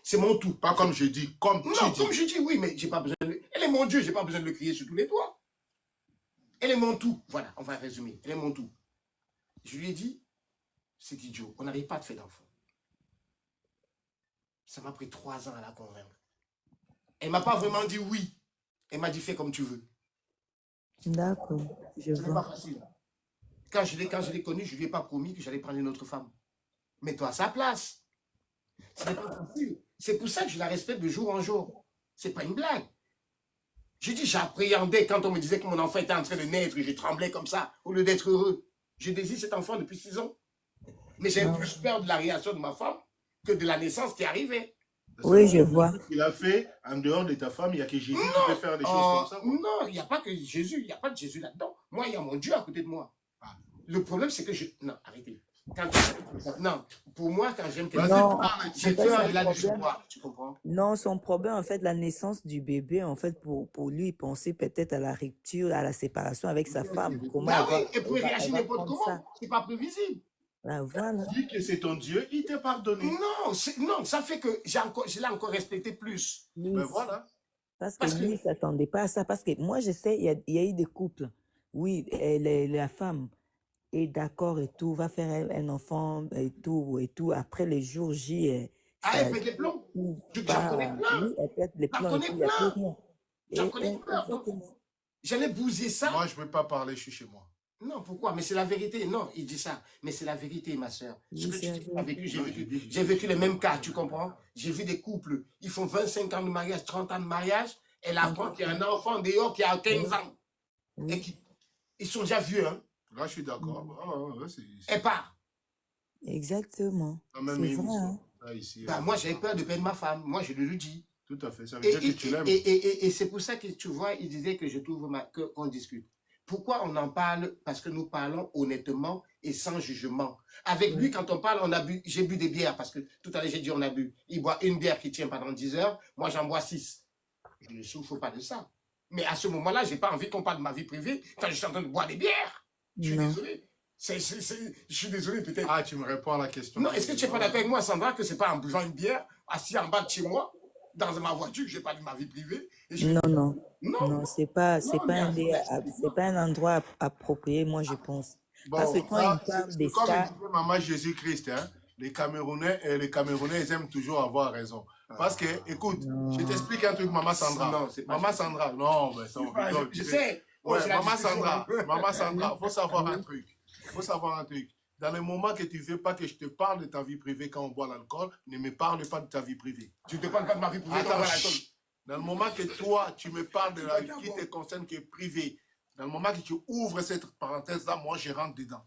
c'est mon tout. Pas comme je dis, comme tu dis. Non, comme je dis, oui, mais j'ai pas besoin de... Elle est mon Dieu, je n'ai pas besoin de le crier sur tous les toits. Elle est mon tout. Voilà, on va résumer. Elle est mon tout. Je lui ai dit, c'est idiot, on n'arrive pas à te faire d'enfant. Ça m'a pris 3 ans à la convaincre. Elle ne m'a pas vraiment dit oui. Elle m'a dit, fais comme tu veux. D'accord, je Ce n'est pas facile. Quand je l'ai connue, je ne lui ai pas promis que j'allais prendre une autre femme. Mets-toi à sa place. Ce n'est pas facile. C'est pour ça que je la respecte de jour en jour. Ce n'est pas une blague. Je dis, j'appréhendais quand on me disait que mon enfant était en train de naître et je tremblais comme ça, au lieu d'être heureux. Je désire cet enfant depuis 6 ans. Mais j'ai plus peur de la réaction de ma femme que de la naissance qui arrivait. Oui, je vois. Il a fait, en dehors de ta femme, il n'y a que Jésus qui peut faire des choses comme ça. Non, il n'y a pas que Jésus, il n'y a pas de Jésus là-dedans. Moi, il y a mon Dieu à côté de moi. Le problème, c'est que je... Non, arrêtez. Non, pour moi, quand j'aime quelqu'un, j'ai peur de la décevoir, tu comprends? Non, son problème, en fait, la naissance du bébé, en fait, pour lui, il pensait peut-être à la rupture, à la séparation avec sa femme. Comment oui, et pour réagir n'importe comment, c'est pas prévisible. Ah, voilà. Dis que c'est ton Dieu, il t'a pardonné. Non, ça fait que je l'ai encore respecté plus. Ben voilà. Parce que lui, il ne s'attendait pas à ça. Parce que moi, je sais, il y a eu des couples. Oui, la femme est d'accord et tout, va faire un enfant et tout. Après les jours J, elle pète les plombs. J'en connais plein. Oui, elle pète les plombs et tout, il n'y a plus rien. J'en connais plein. J'allais bouser ça. Moi, je ne peux pas parler, je suis chez moi. Non, pourquoi? Mais c'est la vérité. Non, il dit ça. Mais c'est la vérité, ma soeur. Ce que tu as vécu, j'ai vécu les mêmes cas, tu comprends? J'ai vu des couples, ils font 25 ans de mariage, 30 ans de mariage. Elle apprend qu'il y a un enfant dehors qui a 15 ans. Et ils sont déjà vieux, hein? Là, je suis d'accord. Elle part. Exactement. C'est vrai, hein? Moi, j'avais peur de perdre ma femme. Moi, je lui dis. Tout à fait. Ça veut dire que tu l'aimes. Et c'est pour ça que, tu vois, il disait que je trouve qu'on discute. Pourquoi on en parle? Parce que nous parlons honnêtement et sans jugement. Avec lui, quand on parle, j'ai bu des bières, parce que tout à l'heure, j'ai dit on a bu. Il boit une bière qui tient pendant 10 heures, moi j'en bois 6. Je ne souffre pas de ça. Mais à ce moment-là, je n'ai pas envie qu'on parle de ma vie privée quand je suis en train de boire des bières. Je suis Non. désolé. Je suis désolé peut-être. Ah, tu me réponds à la question. Non, est-ce que tu n'es pas d'accord avec moi, Sandra, que c'est pas en buvant une bière, assis en bas de chez moi, dans ma voiture, que je parle de ma vie privée et je... Non, non. Non, Non, c'est pas non, un c'est pas un endroit approprié, moi, je pense. Parce que Bon, quand il parle de c'est comme ça, disait Maman Jésus-Christ, hein, les Camerounais, ils aiment toujours avoir raison. Parce que, écoute, je t'explique un truc, Maman Sandra. Non, c'est pas Maman Sandra, non, mais ça, on rigole. je sais. Ouais, c'est la Maman discussion. Sandra, Maman Sandra, faut savoir un truc. Faut savoir un truc. Dans le moment que tu veux pas que je te parle de ta vie privée quand on boit l'alcool, ne me parle pas de ta vie privée. Tu ne te parles pas de ma vie privée quand on Attends, boit l'alcool. dans le moment que toi, tu me parles de la vie qui te concerne, qui est privée, dans le moment que tu ouvres cette parenthèse-là, moi, je rentre dedans.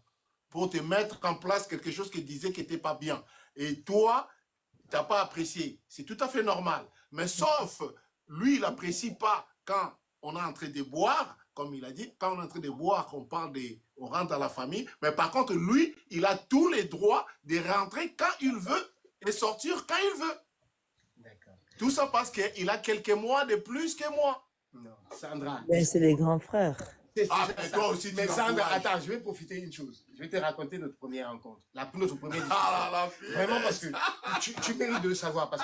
Pour te mettre en place quelque chose qui disait que n'était pas bien. Et toi, tu n'as pas apprécié. C'est tout à fait normal. Mais sauf, lui, il n'apprécie pas quand on est en train de boire, comme il a dit, quand on est en train de boire, on rentre dans la famille. Mais par contre, lui, il a tous les droits de rentrer quand il veut et sortir quand il veut. D'accord. Tout ça parce qu'il a quelques mois de plus que moi. Non, Sandra. ben, c'est les grands frères. Ah, mais toi aussi, tu mais Sandra, l'encourages. attends, je vais profiter d'une chose. Je vais te raconter notre première rencontre. Notre première discussion. Ah là là, Vraiment parce que tu mérites de le savoir. Parce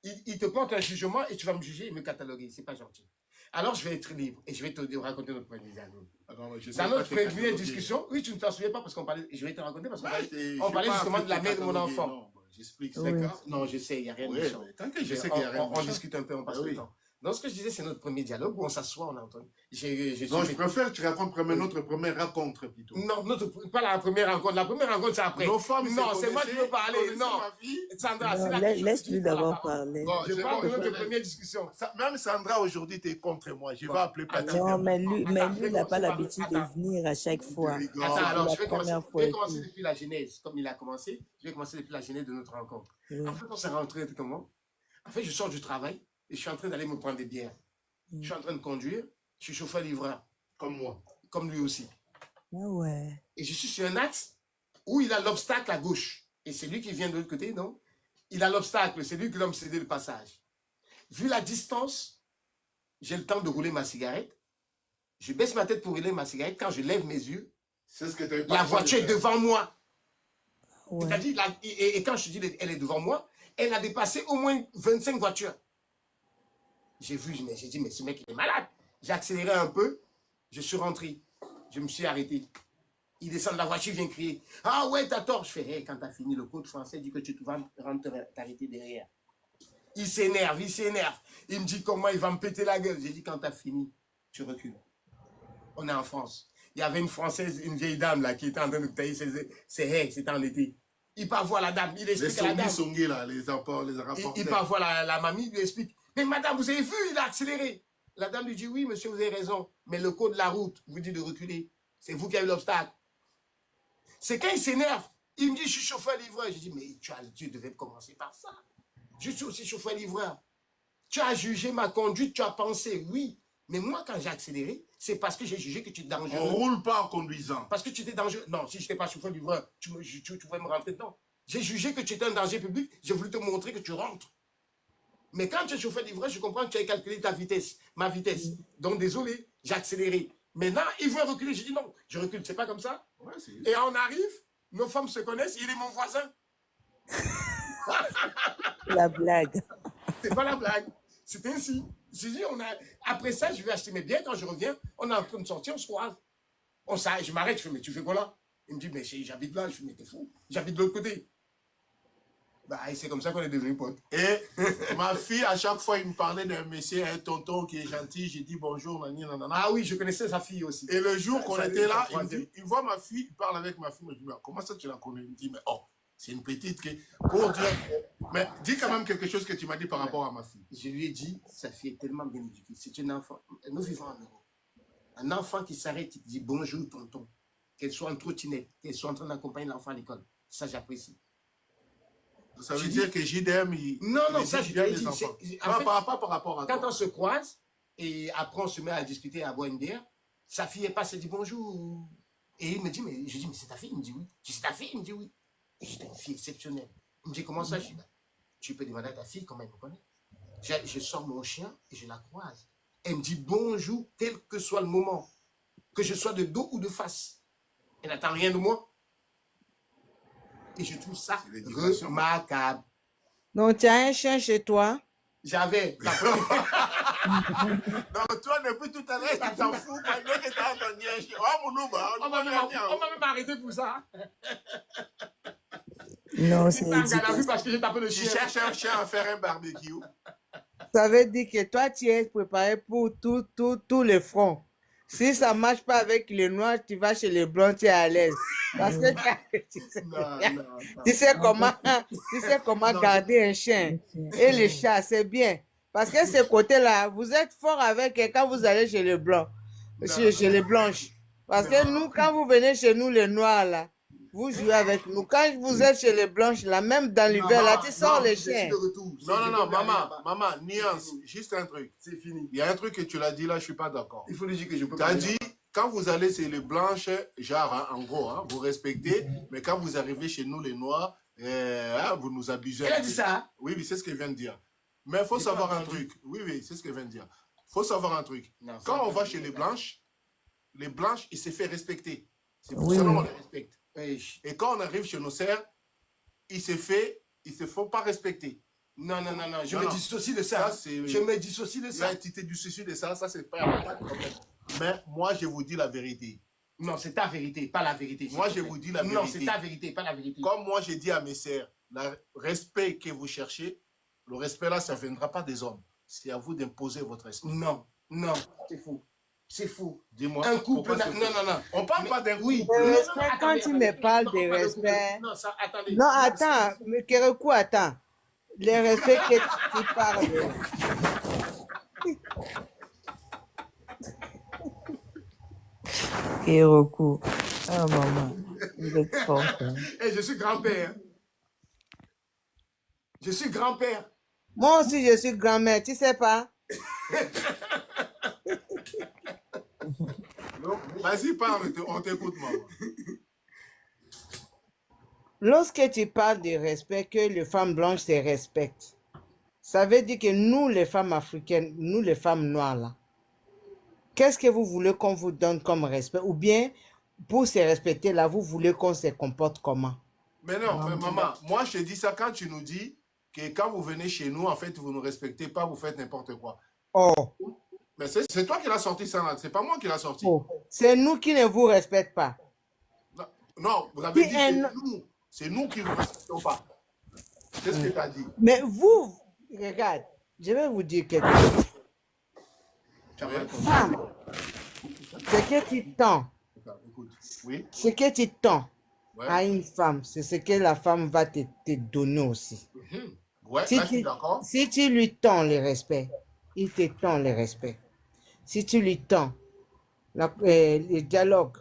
qu'il te porte un jugement et tu vas me juger et me cataloguer. C'est pas gentil. Alors je vais être libre et je vais te raconter notre première dialogue. Dans notre première discussion, oui, tu ne t'en souviens pas parce qu'on parlait. Je vais te raconter parce qu'on parlait justement de la mère de mon enfant. Non, j'explique. Oui. D'accord? Non, je sais, il n'y a rien de méchant. T'inquiète, je sais qu'il y a rien de On méchant. discute un peu, on passe le temps. Donc, ce que je disais, c'est notre premier dialogue où on s'assoit, on entend. Non, je préfère que tu racontes notre première rencontre plutôt. Non, pas la première rencontre. La première rencontre, c'est après. Nos femmes non, c'est moi qui veux parler. Non, Sandra, c'est la Laisse-lui d'abord parler. Bon, Je parle de notre première discussion. Même Sandra, aujourd'hui, tu es contre moi. Je vais appeler Patrick. Non, mais lui, il n'a pas l'habitude de venir à chaque fois. Attends, alors, je vais première commencer fois. depuis la genèse. Comme il a commencé, je vais commencer depuis la genèse de notre rencontre. Oui. En fait, on s'est rencontrés comment? En fait, je sors du travail et je suis en train d'aller me prendre des bières. Je suis en train de conduire, je suis chauffeur-livreur, comme moi, comme lui aussi. Ah ouais. Et je suis sur un axe où il a l'obstacle à gauche. Et c'est lui qui vient de l'autre côté, non? Il a l'obstacle, c'est lui qui doit me céder le passage. Vu la distance, j'ai le temps de rouler ma cigarette. Je baisse ma tête pour rouler ma cigarette. Quand je lève mes yeux, la voiture est devant moi. Ouais. C'est-à-dire, et quand je dis elle est devant moi, elle a dépassé au moins 25 voitures. J'ai vu, j'ai dit, mais ce mec, il est malade. J'ai accéléré un peu, je suis rentré, je me suis arrêté. Il descend de la voiture, il vient crier. Ah ouais, t'as tort. Je fais, hey, quand t'as fini, le code français dit que tu vas t'arrêter derrière. Il s'énerve, il s'énerve. Il me dit comment il va me péter la gueule. J'ai dit, quand t'as fini, tu recules. On est en France. Il y avait une Française, une vieille dame là, qui était en train de tailler ses haies, c'était en été. Il part voir la dame, il explique à la dame. Les rapporteurs. Il part voir la mamie, il lui explique. Mais madame, vous avez vu, il a accéléré. La dame lui dit, oui, monsieur, vous avez raison. Mais le code de la route vous dit de reculer. C'est vous qui avez l'obstacle. C'est quand il s'énerve. Il me dit, je suis chauffeur-livreur. Je dis, mais tu devais commencer par ça. Je suis aussi chauffeur-livreur. Tu as jugé ma conduite, tu as pensé, oui. Mais moi, quand j'ai accéléré, c'est parce que j'ai jugé que tu es dangereux. On ne roule pas en conduisant. Parce que tu étais dangereux. Non, si je n'étais pas chauffeur-livreur, tu pouvais me rentrer dedans. J'ai jugé que tu étais un danger public. J'ai voulu te montrer que tu rentres. Mais quand tu es chauffeur-livreur, je comprends que tu as calculé ta vitesse, ma vitesse. Donc, désolé, j'ai accéléré. Maintenant, il veut reculer. J'ai dit non, je recule. C'est pas comme ça. Ouais, et on arrive, nos femmes se connaissent, il est mon voisin. La blague. C'est pas la blague. C'est ainsi. J'ai dit, après ça, je vais acheter mes biens. Quand je reviens, on est en train de sortir, on se croise. Je m'arrête, je fais, mais tu fais quoi là? Il me dit, mais j'habite là. Je fais, mais t'es fou. J'habite de l'autre côté. Bah, c'est comme ça qu'on est devenus potes. Et ma fille, à chaque fois, il me parlait d'un monsieur, un tonton qui est gentil. J'ai dit bonjour, nanana. Ah oui, je connaissais sa fille aussi. Et le jour qu'on était là, il voit ma fille, il parle avec ma fille. Je me dis, mais comment ça tu la connais? Il me dit, mais oh, c'est une petite qui. Pour dire. Mais dis quand même quelque chose que tu m'as dit par rapport à ma fille. Je lui ai dit, sa fille est tellement bien éduquée. C'est un enfant. Nous vivons en Europe. Un enfant qui s'arrête, qui dit bonjour, tonton. Qu'elle soit en trottinette, qu'elle soit en train d'accompagner l'enfant à l'école. Ça, j'apprécie. Ça veut dire que JDM, non, ça, je t'ai dit. Pas par rapport à quand toi. on se croise, et après on se met à discuter, à boire une bière, sa fille est passée, elle dit bonjour. Et il me dit, mais je dis, mais c'est ta fille? Il me dit oui. Je dis, c'est ta fille? Il me dit oui. Et j'étais une fille exceptionnelle. Il me dit, comment ça? Je dis, tu peux demander à ta fille comment elle me connaît. Je sors mon chien et je la croise. Elle me dit bonjour, quel que soit le moment, que je sois de dos ou de face. Elle n'attend rien de moi. Et je trouve ça remarquable. Donc, tu as un chien chez toi? J'avais. Non, toi, depuis tout à l'heure, tu t'en fous. Pendant que t'as entendu un chien. Oh, mon loup, On m'a même arrêté pour ça. Non, C'est pas un garde à vue parce que j'ai tapé le Tu chien. cherches un chien à faire un barbecue. Ça veut dire que toi, tu es préparé pour tous les fronts. Si ça ne marche pas avec les noirs, tu vas chez les blancs, tu es à l'aise. Parce que tu sais comment garder un chien. Et les chats, c'est bien. Parce que ce côté-là, vous êtes fort avec quand vous allez chez les blancs, chez les blanches. Parce que nous, quand vous venez chez nous, les noirs, là, vous jouez avec nous. Quand vous êtes chez les blanches, là, même dans l'hiver, là, tu sors les chiens. Non, maman, nuance, juste un truc. C'est fini. Il y a un truc que tu l'as dit là, je ne suis pas d'accord. Il faut lui dire que je peux Tu as dit, quand vous allez chez les blanches, genre, hein, en gros, hein, vous respectez, mais quand vous arrivez chez nous, les noirs, vous nous abusez. Elle a dit ça. Oui, c'est ce qu'elle vient de dire. Mais il faut savoir un truc. Oui, c'est ce qu'elle vient de dire. Il faut savoir un truc. Non, quand on va chez les blanches, ils se font respecter. C'est pour Oui. ça qu'on les respecte. Et quand on arrive chez nos sœurs, ils se font pas respecter. Non, je Non, me non. dissocie de ça. Je me dissocie de ça. Là, tu t'es dissocié de ça, c'est pas de problème. Mais moi, je vous dis la vérité. Non, c'est ta vérité, pas la vérité. Moi, je vous dis la vérité. Non, c'est ta vérité, pas la vérité. Comme moi, j'ai dit à mes sœurs, le respect que vous cherchez, le respect là, ça ne viendra pas des hommes. C'est à vous d'imposer votre respect. Non, c'est faux. C'est faux. Dis-moi. Un couple... pourquoi c'est faux? Non. On parle pas d'un Oui. couple. Le Non, respect, quand attendez, tu me parles de attendez. respect... Non, ça, attendez. Non, attends, mais Kérékou, attends. Le respect que tu parles... Kérékou. Ah, maman, vous êtes forte. Hein. Et je suis grand-père. Je suis grand-père. Moi aussi, je suis grand-mère, tu sais pas? Vas-y, parle, on t'écoute, maman. Lorsque tu parles de respect, que les femmes blanches se respectent, ça veut dire que nous, les femmes africaines, nous, les femmes noires, là, qu'est-ce que vous voulez qu'on vous donne comme respect? Ou bien, pour se respecter, là, vous voulez qu'on se comporte comment? Mais non, mais maman, moi, je te dis ça quand tu nous dis que quand vous venez chez nous, en fait, vous ne nous respectez pas, vous faites n'importe quoi. Oh, Mais c'est toi qui l'as sorti, ça, là. C'est pas moi qui l'ai sorti. oh. C'est nous qui ne vous respectons pas. Non, vous avez Qui dit est que c'est nous qui ne vous respectons pas. C'est ce que tu as dit. Mais vous, regarde, je vais vous dire quelque chose. Femme, ce que tu tends, Écoute, oui, ce que tu tends ouais. à une femme, c'est ce que la femme va te donner aussi. Ouais, Si là, je suis tu, d'accord. si tu lui tends le respect, il te tend le respect. Si tu lui tends le dialogue,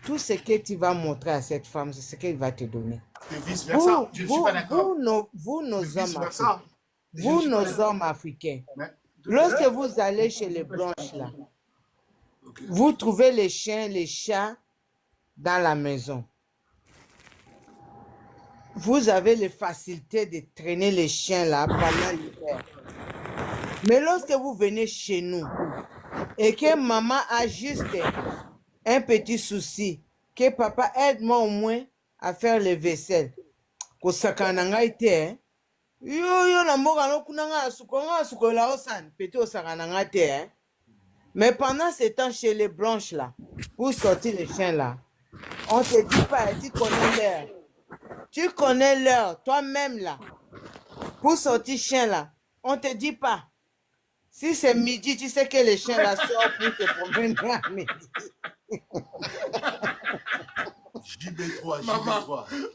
tout ce que tu vas montrer à cette femme, c'est ce qu'elle va te donner. Et vice-versa. Vous, Je ne suis pas d'accord. vous, nos hommes africains, Vice-versa. vous, nos hommes africains, Mais- lorsque vous allez chez les blanches là, Ok. vous trouvez les chiens, les chats dans la maison. Vous avez les facilités de traîner les chiens là pendant l'hiver. Mais lorsque vous venez chez nous et que maman a juste un petit souci, que papa aide-moi au moins à faire les vaisselles, que ça kananga été, yo na mboka no kunanga suko la osan, petit au sakananga te. Mais pendant ce temps chez les blanches là, pour sortir les chiens là, on te dit pas, tu connais l'heure. Tu connais l'heure, toi-même là. Pour sortir chien là, on te dit pas. Si c'est midi, tu sais que les chiens là sortent pour se promener à midi. JB3.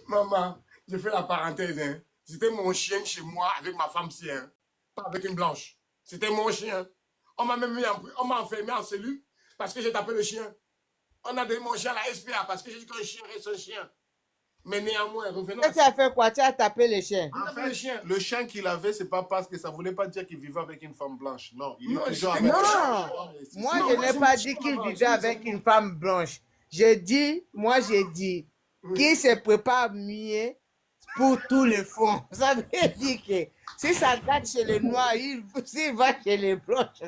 Maman, je fais la parenthèse. Hein. C'était mon chien chez moi avec ma femme si, hein. Pas avec une blanche. C'était mon chien. On m'a même enfermé en cellule parce que j'ai tapé le chien. On a donné mon chien à la SPA parce que j'ai dit qu'un chien reste un chien. Mais néanmoins, revenons Et tu as fait quoi? Tu as tapé les chiens? En fait, le chien qu'il avait, c'est pas parce que ça voulait pas dire qu'il vivait avec une femme blanche. Non, il Non, est toujours je- avec Non, moi je n'ai pas dit qu'il vivait avec une femme blanche. J'ai dit qu'il se prépare mieux pour tous les fonds. Ça veut dire que si ça gâte chez les noirs, s'il va chez les blanches,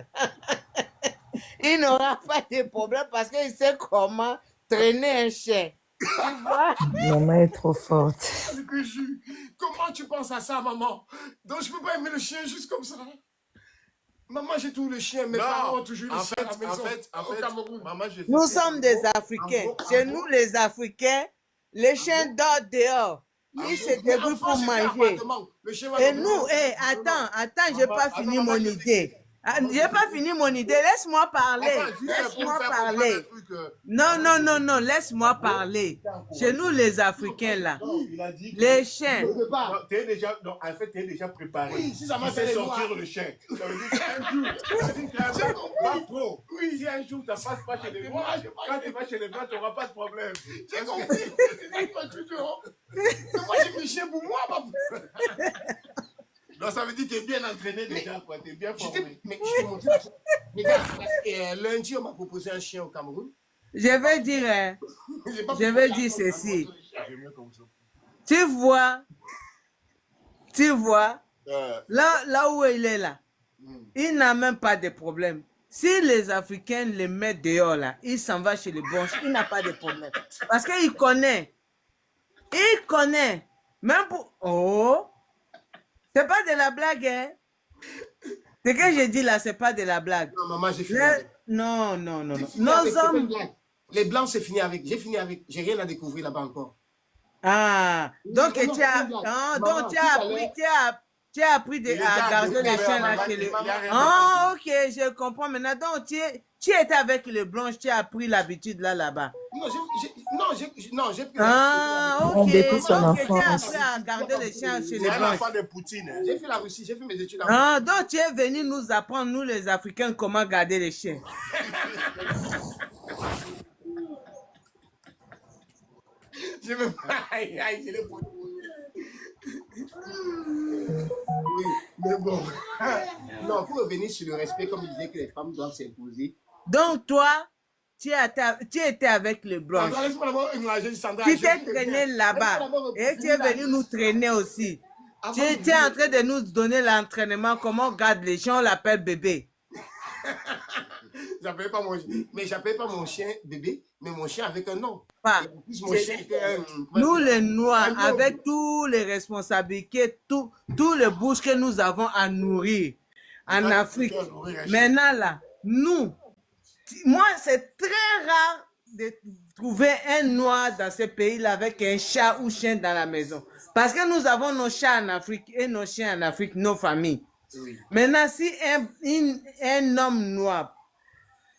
il n'aura pas de problème parce qu'il sait comment traîner un chien. Tu vois? Maman est trop forte. Comment tu penses à ça, maman? Donc, je peux pas aimer le chien juste comme ça. Maman, j'ai tout le chien. Mes parents ont toujours le chien à la maison. En fait, maman, Nous sommes des Africains. Chez nous, les Africains, les chiens dorment dehors. Ils se débrouillent pour manger. Et nous, attends, j'ai pas fini mon idée. J'ai pas fini mon idée. Laisse-moi parler. Laisse-moi parler. Non, laisse-moi parler. Chez nous, les Africains, là, les chiens. En fait, tu es déjà préparé. Oui, si ça m'a fait fait sortir le chien. Ça veut dire qu'un jour, pas trop. Oui, si un jour, ça passe pas chez les Noirs, quand tu vas chez les Blancs, tu n'auras pas de problème. J'ai compris. Moi, j'ai mes chiens pour moi, papa. Donc, ça veut dire que tu es bien entraîné déjà, quoi. Tu es bien formé. Mais je te montre. Regarde, lundi, on m'a proposé un chien au Cameroun. Je vais dire ceci. Tu vois, là où il est là, il n'a même pas de problème. Si les Africains les mettent dehors là, il s'en va chez les blanches, il n'a pas de problème. Parce qu'il connaît. Il connaît. Même pour... Oh! C'est pas de la blague, hein? Ce que je dis là, c'est pas de la blague. Non, maman, j'ai fini. Non. Nos hommes... Les blancs, c'est fini avec. J'ai fini avec. J'ai rien à découvrir là-bas encore. Ah, donc tu as appris à garder les chiens là chez les... Ah, ok, je comprends maintenant. Donc, tu étais avec les blanches, tu as appris l'habitude là-bas. Non, j'ai pris. Ah, ok. Depuis son Donc, tu as enfance. appris à garder les chiens chez les C'est un blanches. enfant de Poutine. J'ai fait la Russie, j'ai fait mes études là. Ah, donc tu es venu nous apprendre, nous les Africains, comment garder les chiens. Je veux pas. Aïe, je l'ai pour. Oui, mais bon. Non, pour revenir sur le respect, comme je disais que les femmes doivent s'imposer. Donc, toi, tu étais avec les blanches. Tu t'es traîné là-bas et tu es venu nous traîner aussi. Tu es en train de nous donner l'entraînement, comment on garde les gens, on l'appelle bébé. J'appelais pas mon chien bébé, mais mon chien avec un nom. Pas. Mon chien était Nous les Noirs, avec tous les responsabilités, tous les bouches que nous avons à nourrir en Afrique. Maintenant là, moi c'est très rare de trouver un Noir dans ce pays-là avec un chat ou chien dans la maison. Parce que nous avons nos chats en Afrique et nos chiens en Afrique, nos familles. Oui. Maintenant, si un homme noir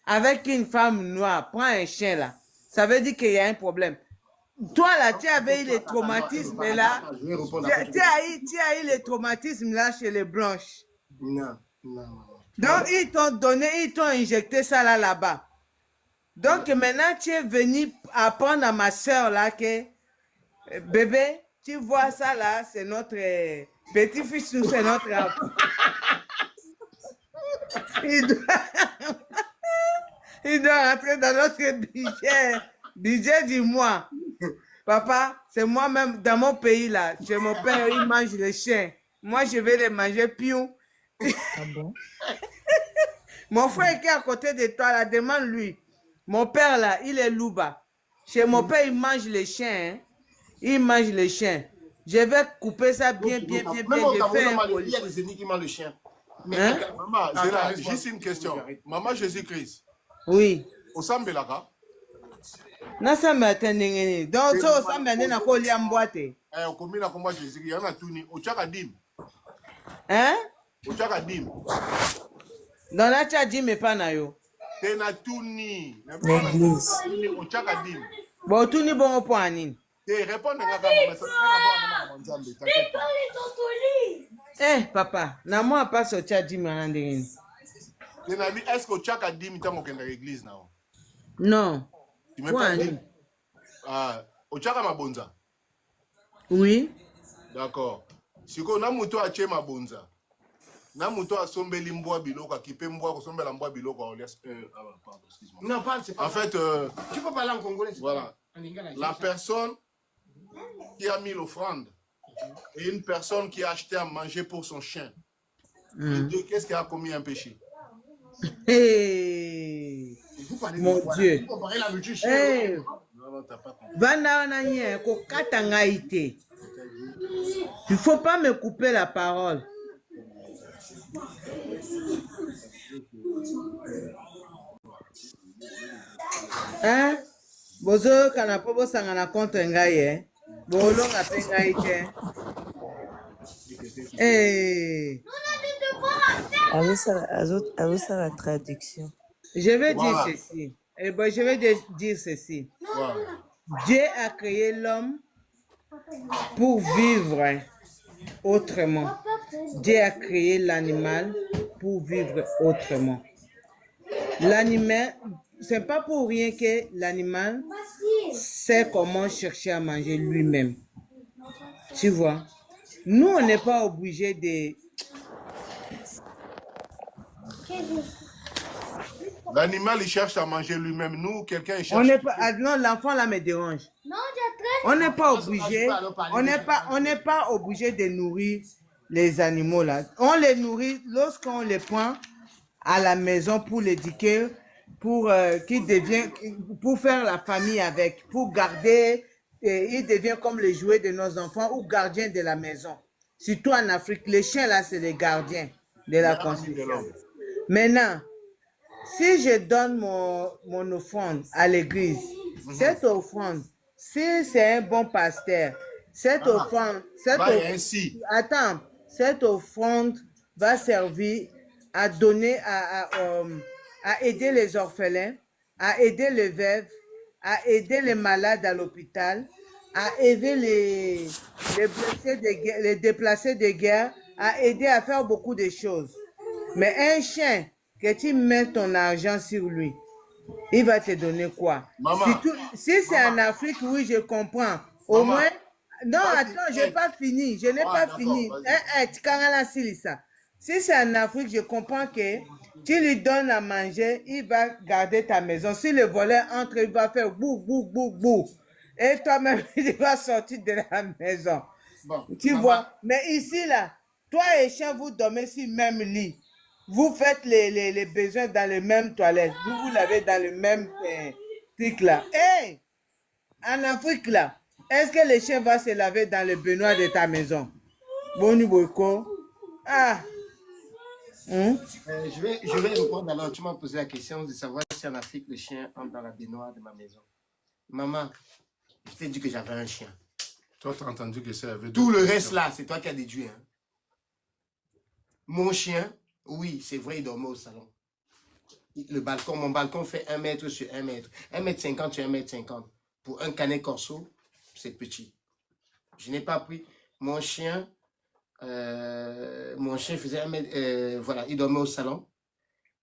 avec une femme noire prend un chien là, ça veut dire qu'il y a un problème. Toi là, tu avais eu les traumatismes là. Tu as eu les traumatismes là chez les blanches. Non. Donc, ils t'ont injecté ça là-bas. Donc, maintenant, tu es venu apprendre à ma soeur là que, bébé, tu vois ça là, c'est notre petit-fils ou c'est notre enfant. Il doit rentrer dans notre budget du mois. Papa, c'est moi-même dans mon pays là. Chez mon père, il mange les chiens. Moi, je vais les manger piou. Ah bon? Mon frère qui est à côté de toi là, demande-lui. Mon père là, il est louba. Chez mon père, il mange les chiens. Hein? Il mange les chiens. Je vais couper ça bien. Même au Cameroun, il y a des ennemis qui mangent le chien. Mais hein? Maman, juste une question. Maman Jésus-Christ. Oui. Osambelaka. Nasamba atendengeni. Donc so osamba nena ko lia mbwate. Okomina komba Jésus, yana tuni ochaka dim. Hein? Ochaka dim. Dans la cha dim me pa na yo. Tena tuni. L'église. Ochaka dim. Bon tuni bon po anini. Réponds nga kama message. Papa, na moi pas so cha dim na ndengeni. Est-ce que ochaka dim tango kenda l'église na? Non. Tu me parles? Ochaka mabonza. Oui. D'accord. Siko na muto ache mabonza. Na muto asombeli mbwa biloko akipe mbwa kosombela mbwa biloko pardon, excuse-moi. Non, parle, c'est pas. En fait, tu peux parler en congolais. Voilà. La personne qui a mis l'offrande et une personne qui a acheté à manger pour son chien. Les deux, qu'est-ce qui a commis un péché? Hey. Mon Dieu. t'as pas compris. Il faut pas me couper la parole. Hein? Bozo kanapobo sangana contre ngai, hein? Bolo ngape ngai te. Eh. Avec ça, la traduction. Je vais dire ceci. Eh ben, je vais dire ceci. Voilà. Dieu a créé l'homme pour vivre autrement. Dieu a créé l'animal pour vivre autrement. L'animal, c'est pas pour rien que l'animal sait comment chercher à manger lui-même. Tu vois? Nous, on n'est pas obligé de... L'animal, il cherche à manger lui-même. Nous, quelqu'un, il cherche... On n'est pas... Ah, non, l'enfant là me dérange. On n'est pas obligé, on n'est pas obligé de nourrir les animaux là. On les nourrit lorsqu'on les prend à la maison pour l'éduquer, pour pour faire la famille avec, pour garder, il devient comme les jouets de nos enfants ou gardiens de la maison. Surtout en Afrique, les chiens là, c'est les gardiens de la construction. Maintenant, si je donne mon offrande à l'église, cette offrande, si c'est un bon pasteur, cette offrande va servir à donner, à aider les orphelins, à aider les veuves, à aider les malades à l'hôpital, à aider les blessés de guerre, les déplacés de guerre, à aider à faire beaucoup de choses. Mais un chien, que tu mets ton argent sur lui, il va te donner quoi? Si c'est en Afrique, oui, je comprends. Au moins, non, attends, je n'ai pas fini. Je n'ai pas fini. Si c'est en Afrique, je comprends que tu lui donnes à manger, il va garder ta maison. Si le voleur entre, il va faire bou, bou, bou, bou. Et toi-même, tu vas sortir de la maison. Bon, tu vois? Mais ici, là, toi et chien, vous dormez sur le même lit. Vous faites les besoins dans les mêmes toilettes. Vous l'avez dans le même truc là. Hey! En Afrique là, est-ce que le chien va se laver dans le baignoire de ta maison? Boni Boyko. Ah! Je vais répondre alors. Tu m'as posé la question de savoir si en Afrique le chien entre dans la baignoire de ma maison. Maman, je t'ai dit que j'avais un chien. Toi, tu as entendu que ça avait... Tout le reste là, c'est toi qui as déduit. Hein. Mon chien, oui, c'est vrai, il dormait au salon. Mon balcon fait 1 mètre sur 1 mètre. 1,50 m sur 1,50 m. Pour un canet corso, c'est petit. Je n'ai pas pris. Mon chien faisait 1 mètre, voilà, il dormait au salon.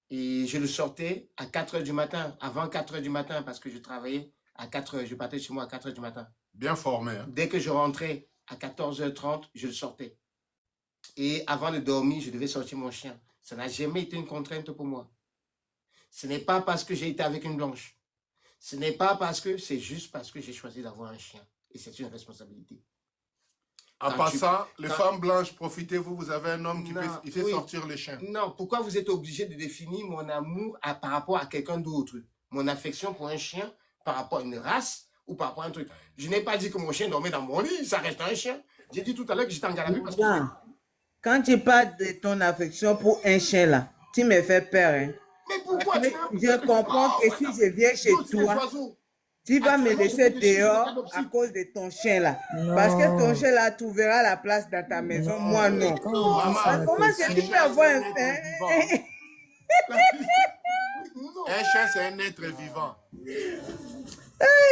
Et je le sortais à 4 h du matin, avant 4 h du matin, parce que je travaillais à 4 h. Je partais chez moi à 4 h du matin. Bien formé. Hein? Dès que je rentrais à 14 h 30, je le sortais. Et avant de dormir, je devais sortir mon chien. Ça n'a jamais été une contrainte pour moi. Ce n'est pas parce que j'ai été avec une blanche. Ce n'est pas parce que, c'est juste parce que j'ai choisi d'avoir un chien. Et c'est une responsabilité. En passant, les femmes blanches, profitez-vous, vous avez un homme qui fait sortir les chiens. Non, pourquoi vous êtes obligé de définir mon amour par rapport à quelqu'un d'autre? Mon affection pour un chien par rapport à une race ou par rapport à un truc. Je n'ai pas dit que mon chien dormait dans mon lit, ça reste un chien. J'ai dit tout à l'heure que j'étais en garabie parce que... Quand tu parles de ton affection pour un chien là, tu me fais peur. Hein? Mais pourquoi je comprends que si je viens chez toi, tu vas me laisser dehors à cause de ton chien là. Non. Parce que ton chien là trouvera la place dans ta maison, non. Moi non. Comment est-ce que tu peux avoir un chien, c'est un être vivant.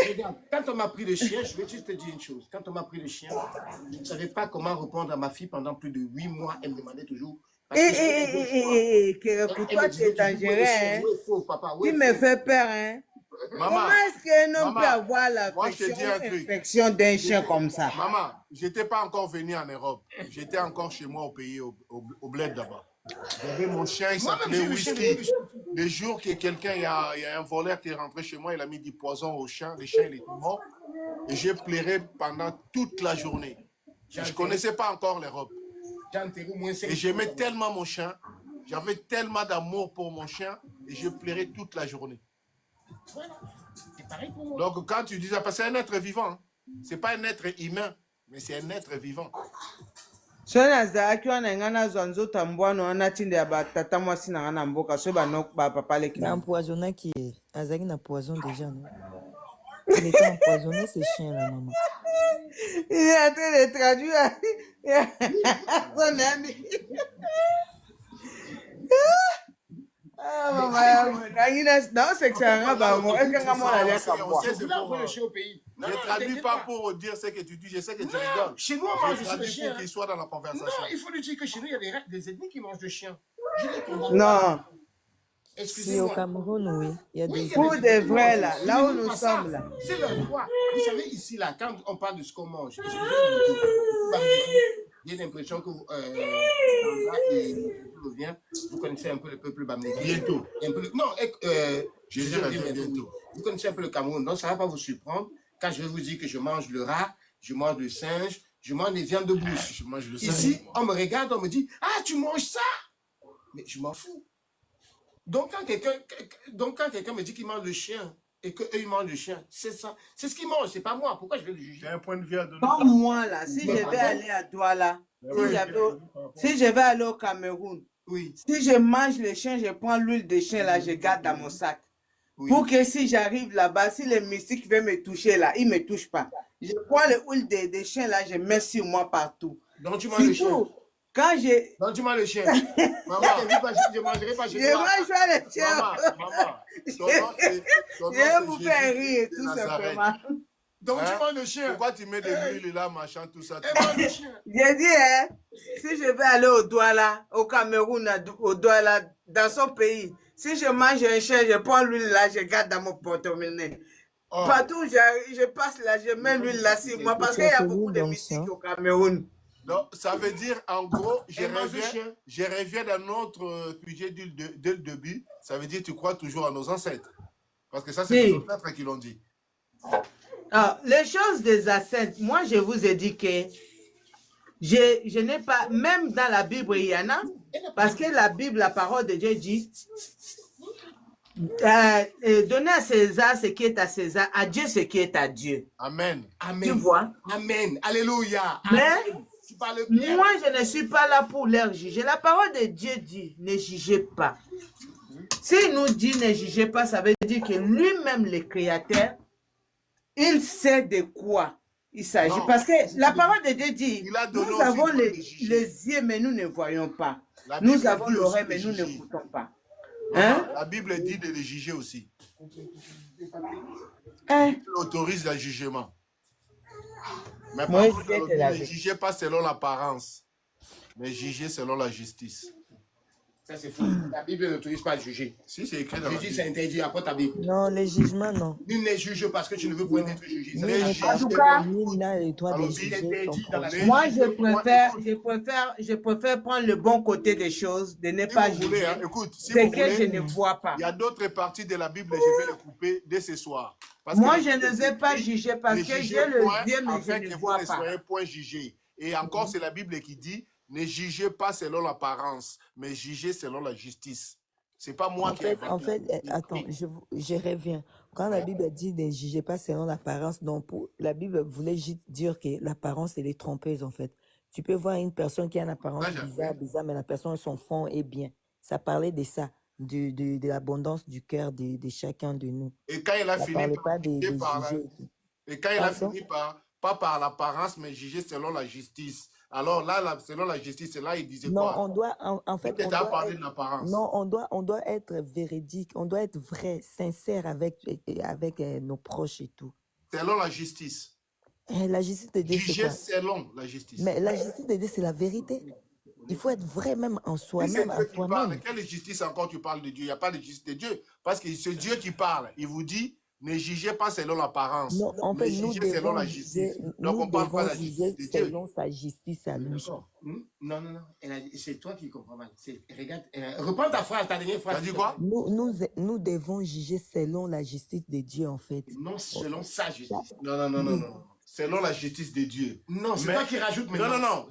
Regarde, quand on m'a pris le chien, je vais juste te dire une chose. Quand on m'a pris le chien, je ne savais pas comment répondre à ma fille pendant plus de 8 mois. Elle me demandait toujours... Pour toi, tu es dangereux. Hein? Tu me fais peur. Hein? Maman, comment est-ce qu'un homme peut avoir l'affection d'un chien comme ça? Maman, je n'étais pas encore venu en Europe. J'étais encore chez moi au pays, au bled d'abord. J'avais mon chien, il s'appelait Whisky. Le jour que quelqu'un, il y a un voleur qui est rentré chez moi, il a mis du poison au chien. Le chien, il était mort. Et j'ai pleuré pendant toute la journée. Je ne connaissais pas encore l'Europe. Et j'aimais tellement mon chien. J'avais tellement d'amour pour mon chien. Et je pleurais toute la journée. pareil pour moi. Donc, quand tu dis ça, parce que c'est un être vivant. Hein. Ce n'est pas un être humain, mais c'est un être vivant. So nazalaki wana nga nazwa nzoto ya mbwano wana ntinda ya batata mwasi na nga na mboka so bapapa leki na empoisonnaki ye azalaki na poison déjà non il était empoisonné ce chien là maman. Il est en train de traduire son ami. Ah, maman, non, c'est que c'est un rabat. Est-ce que maman a l'air comme moi? Je voulais envoyer le chien au pays. Je ne traduis pas pour dire ce que tu dis, je sais que tu rigoles. Chez nous, on mange Je le traduis chien. pour qu'il soit dans la conversation. Non, il faut lui dire que chez nous, il y a des ethnies qui mangent de chien. Je dis qu'on Non. Si au excusez-moi. Cameroun, oui, il y a des... Pour de vrai, là où nous sommes, là. C'est leur droit. Vous savez, ici, là, quand on parle de ce qu'on mange, j'ai l'impression que vous connaissez un peu le peuple bamnéki. Bientôt. Non, Je je dirais dirais bientôt. vous connaissez un peu le Cameroun, donc ça ne va pas vous surprendre quand je vais vous dire que je mange le rat, je mange le singe, je mange les viandes de bouche. Je mange le Ici, singe. on me regarde, on me dit « Ah, tu manges ça ?» Mais je m'en fous. Donc, quand quelqu'un me dit qu'il mange le chien et qu'eux, ils mangent le chien, c'est ça. C'est ce qu'ils mangent, c'est pas moi. Pourquoi je vais le juger? J'ai un point de vue à donner. Comme moi, là, si je vais aller à Douala, si je vais aller au Cameroun, Oui, si je mange le chien, je prends l'huile de chien, là, je garde dans mon sac. oui. Pour que si j'arrive là-bas, si les mystiques veulent me toucher, là, ils ne me touchent pas. Je prends l'huile de chien, là, je mets sur moi partout. Donc, tu manges le chien. Surtout, quand je... Donc, tu manges le chien. Maman, je ne mangerai pas chez Je toi. mange pas le chien. Maman, ton nom, Je vais vous c'est faire Jésus rire, de tout Nazareth. simplement. Donc, Hein? tu manges le chien. Pourquoi tu mets de l'huile là, machin, tout ça? Et mange le chien. J'ai dit, hein, si je vais aller au Douala, au Cameroun, au Douala, dans son pays, si je mange un chien, je prends l'huile là, je garde dans mon porte-monnaie. Oh. Partout où je passe là, je mets l'huile là sur moi parce qu'il y a beaucoup de mystiques au Cameroun. Donc, ça veut dire, en gros, je Et mange le chien. reviens dans notre sujet dès le début. Ça veut dire que tu crois toujours à nos ancêtres. Parce que ça, c'est Oui. nos ancêtres qui l'ont dit. Alors, les choses des ancêtres, moi je vous ai dit que je n'ai pas, même dans la Bible, il y en a, parce que la Bible, la parole de Dieu dit, donnez à César ce qui est à César, à Dieu ce qui est à Dieu. Amen. Amen. Tu vois? Amen. Alléluia. Mais Amen. Tu parles bien. moi, je ne suis pas là pour leur juger. La parole de Dieu dit, ne jugez pas. S'il nous dit ne jugez pas, ça veut dire que lui-même, le Créateur, il sait de quoi il s'agit. Non. Parce que la parole de Dieu dit, Il a donné nous aussi avons le droit de juger. les yeux, mais nous ne voyons pas. La Bible Nous avons dit aussi l'oreille, de mais nous juger. n'écoutons pas. Maman, Hein? la Bible dit de les juger aussi. Hein? Elle autorise le jugement. Mais par Moi, contre, je vais te elle la ne dire. jugez pas selon l'apparence, mais jugez selon la justice. Ça, c'est fou. La Bible n'autorise pas à juger. Si c'est écrit dans la Jésus, c'est Bible. interdit. Apporte ta Bible. Non, les jugements, non. Nul ne juge parce que tu ne veux point être jugé. Nul Ça, n'est c'est pas En tout cas, nul n'a le droit de Alors, juger il est son dit dans la prochain. moi, je préfère prendre le bon côté des choses, de ne Si pas vous voulez, juger hein, écoute, si ce vous que je voulez, ne vois pas. il y a d'autres parties de la Bible, je vais les couper dès ce soir. Parce Moi, que je ne vais pas juger parce ne que jugez j'ai le point, Dieu, mais afin je que ne vous vois ne pas. soyez point jugés. Et encore, c'est la Bible qui dit, ne jugez pas selon l'apparence, mais jugez selon la justice. C'est pas moi qui ai En fait, attends, je reviens. Quand la Bible dit ne jugez pas selon l'apparence, donc la Bible voulait juste dire que l'apparence, elle est trompeuse, en fait. Tu peux voir une personne qui a une apparence bizarre, mais la personne, son fond est bien. Ça parlait de ça, de l'abondance du cœur de chacun de nous. Et quand il a Ça fini parlait par pas de juger par juger et tout. et quand il a Pardon? fini par, pas par l'apparence, mais juger selon la justice. Alors là, selon la justice, là, il disait Non, quoi? on doit, en fait, Peut-être on à doit parler être, de l'apparence. non, on doit être véridique, on doit être vrai, sincère avec nos proches et tout. Selon la justice. La justice de Dieu, c'est Juger quoi? selon la justice. Mais la justice de Dieu, c'est la vérité. Il faut être vrai même en Si c'est soi-même, à Dieu qui parle, toi-même. quelle justice encore tu parles de Dieu? Il n'y a pas de justice de Dieu. Parce que c'est Dieu qui parle. Il vous dit, ne jugez pas selon l'apparence, Non, en mais fait, nous jugez selon devons la juger, justice. Donc nous on parle pas de devons la juger justice de Dieu. selon sa justice à lui. D'accord. Non, non, non. C'est toi qui comprends mal. Regarde, reprends ta phrase, ta dernière phrase. T'as dit quoi? Nous devons juger selon la justice de Dieu, en fait. Non, selon sa justice. Non, non, non, non, Oui. non. selon la justice de Dieu. Non, c'est toi qui rajoutes maintenant.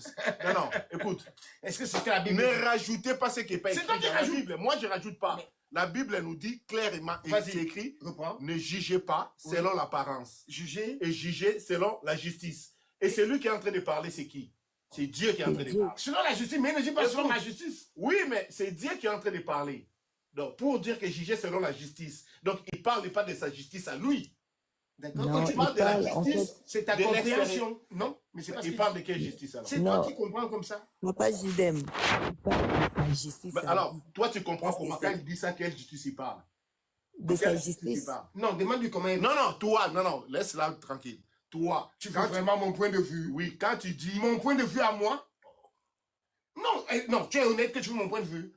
Non, écoute. Est-ce que c'est que la Bible? Ne rajoutez pas ce qui n'est pas écrit toi qui dans la rajoutes. Bible. Moi, je ne rajoute pas. Mais... La Bible elle nous dit clairement, c'est écrit, reprends. Ne jugez pas selon l'apparence. Juger. Et jugez selon la justice. Et celui qui est en train de parler, c'est qui? C'est Dieu qui est en train de parler. Selon la justice, mais ne dis pas selon la justice. Oui, mais c'est Dieu qui est en train de parler. Donc, pour dire que juger selon la justice. Donc, il ne parle pas de sa justice à lui. D'accord. Non, Quand tu parles de la justice, en fait, c'est ta compréhension. Non, mais c'est pas ce Il qu'il parle dit. de quelle justice alors? C'est toi qui comprends comme ça. Papa Jidem, il parle de sa justice. Ben, alors, toi, tu comprends Parce que comment quand il dit ça, quelle justice il parle? de Quelle sa justice il justice. parle? Non, demande-lui comment elle... Non, toi, non, laisse-la tranquille. Toi, Tu veux vraiment mon point de vue? Oui, quand tu dis... Mon point de vue à moi? Non, tu es honnête que tu veux mon point de vue.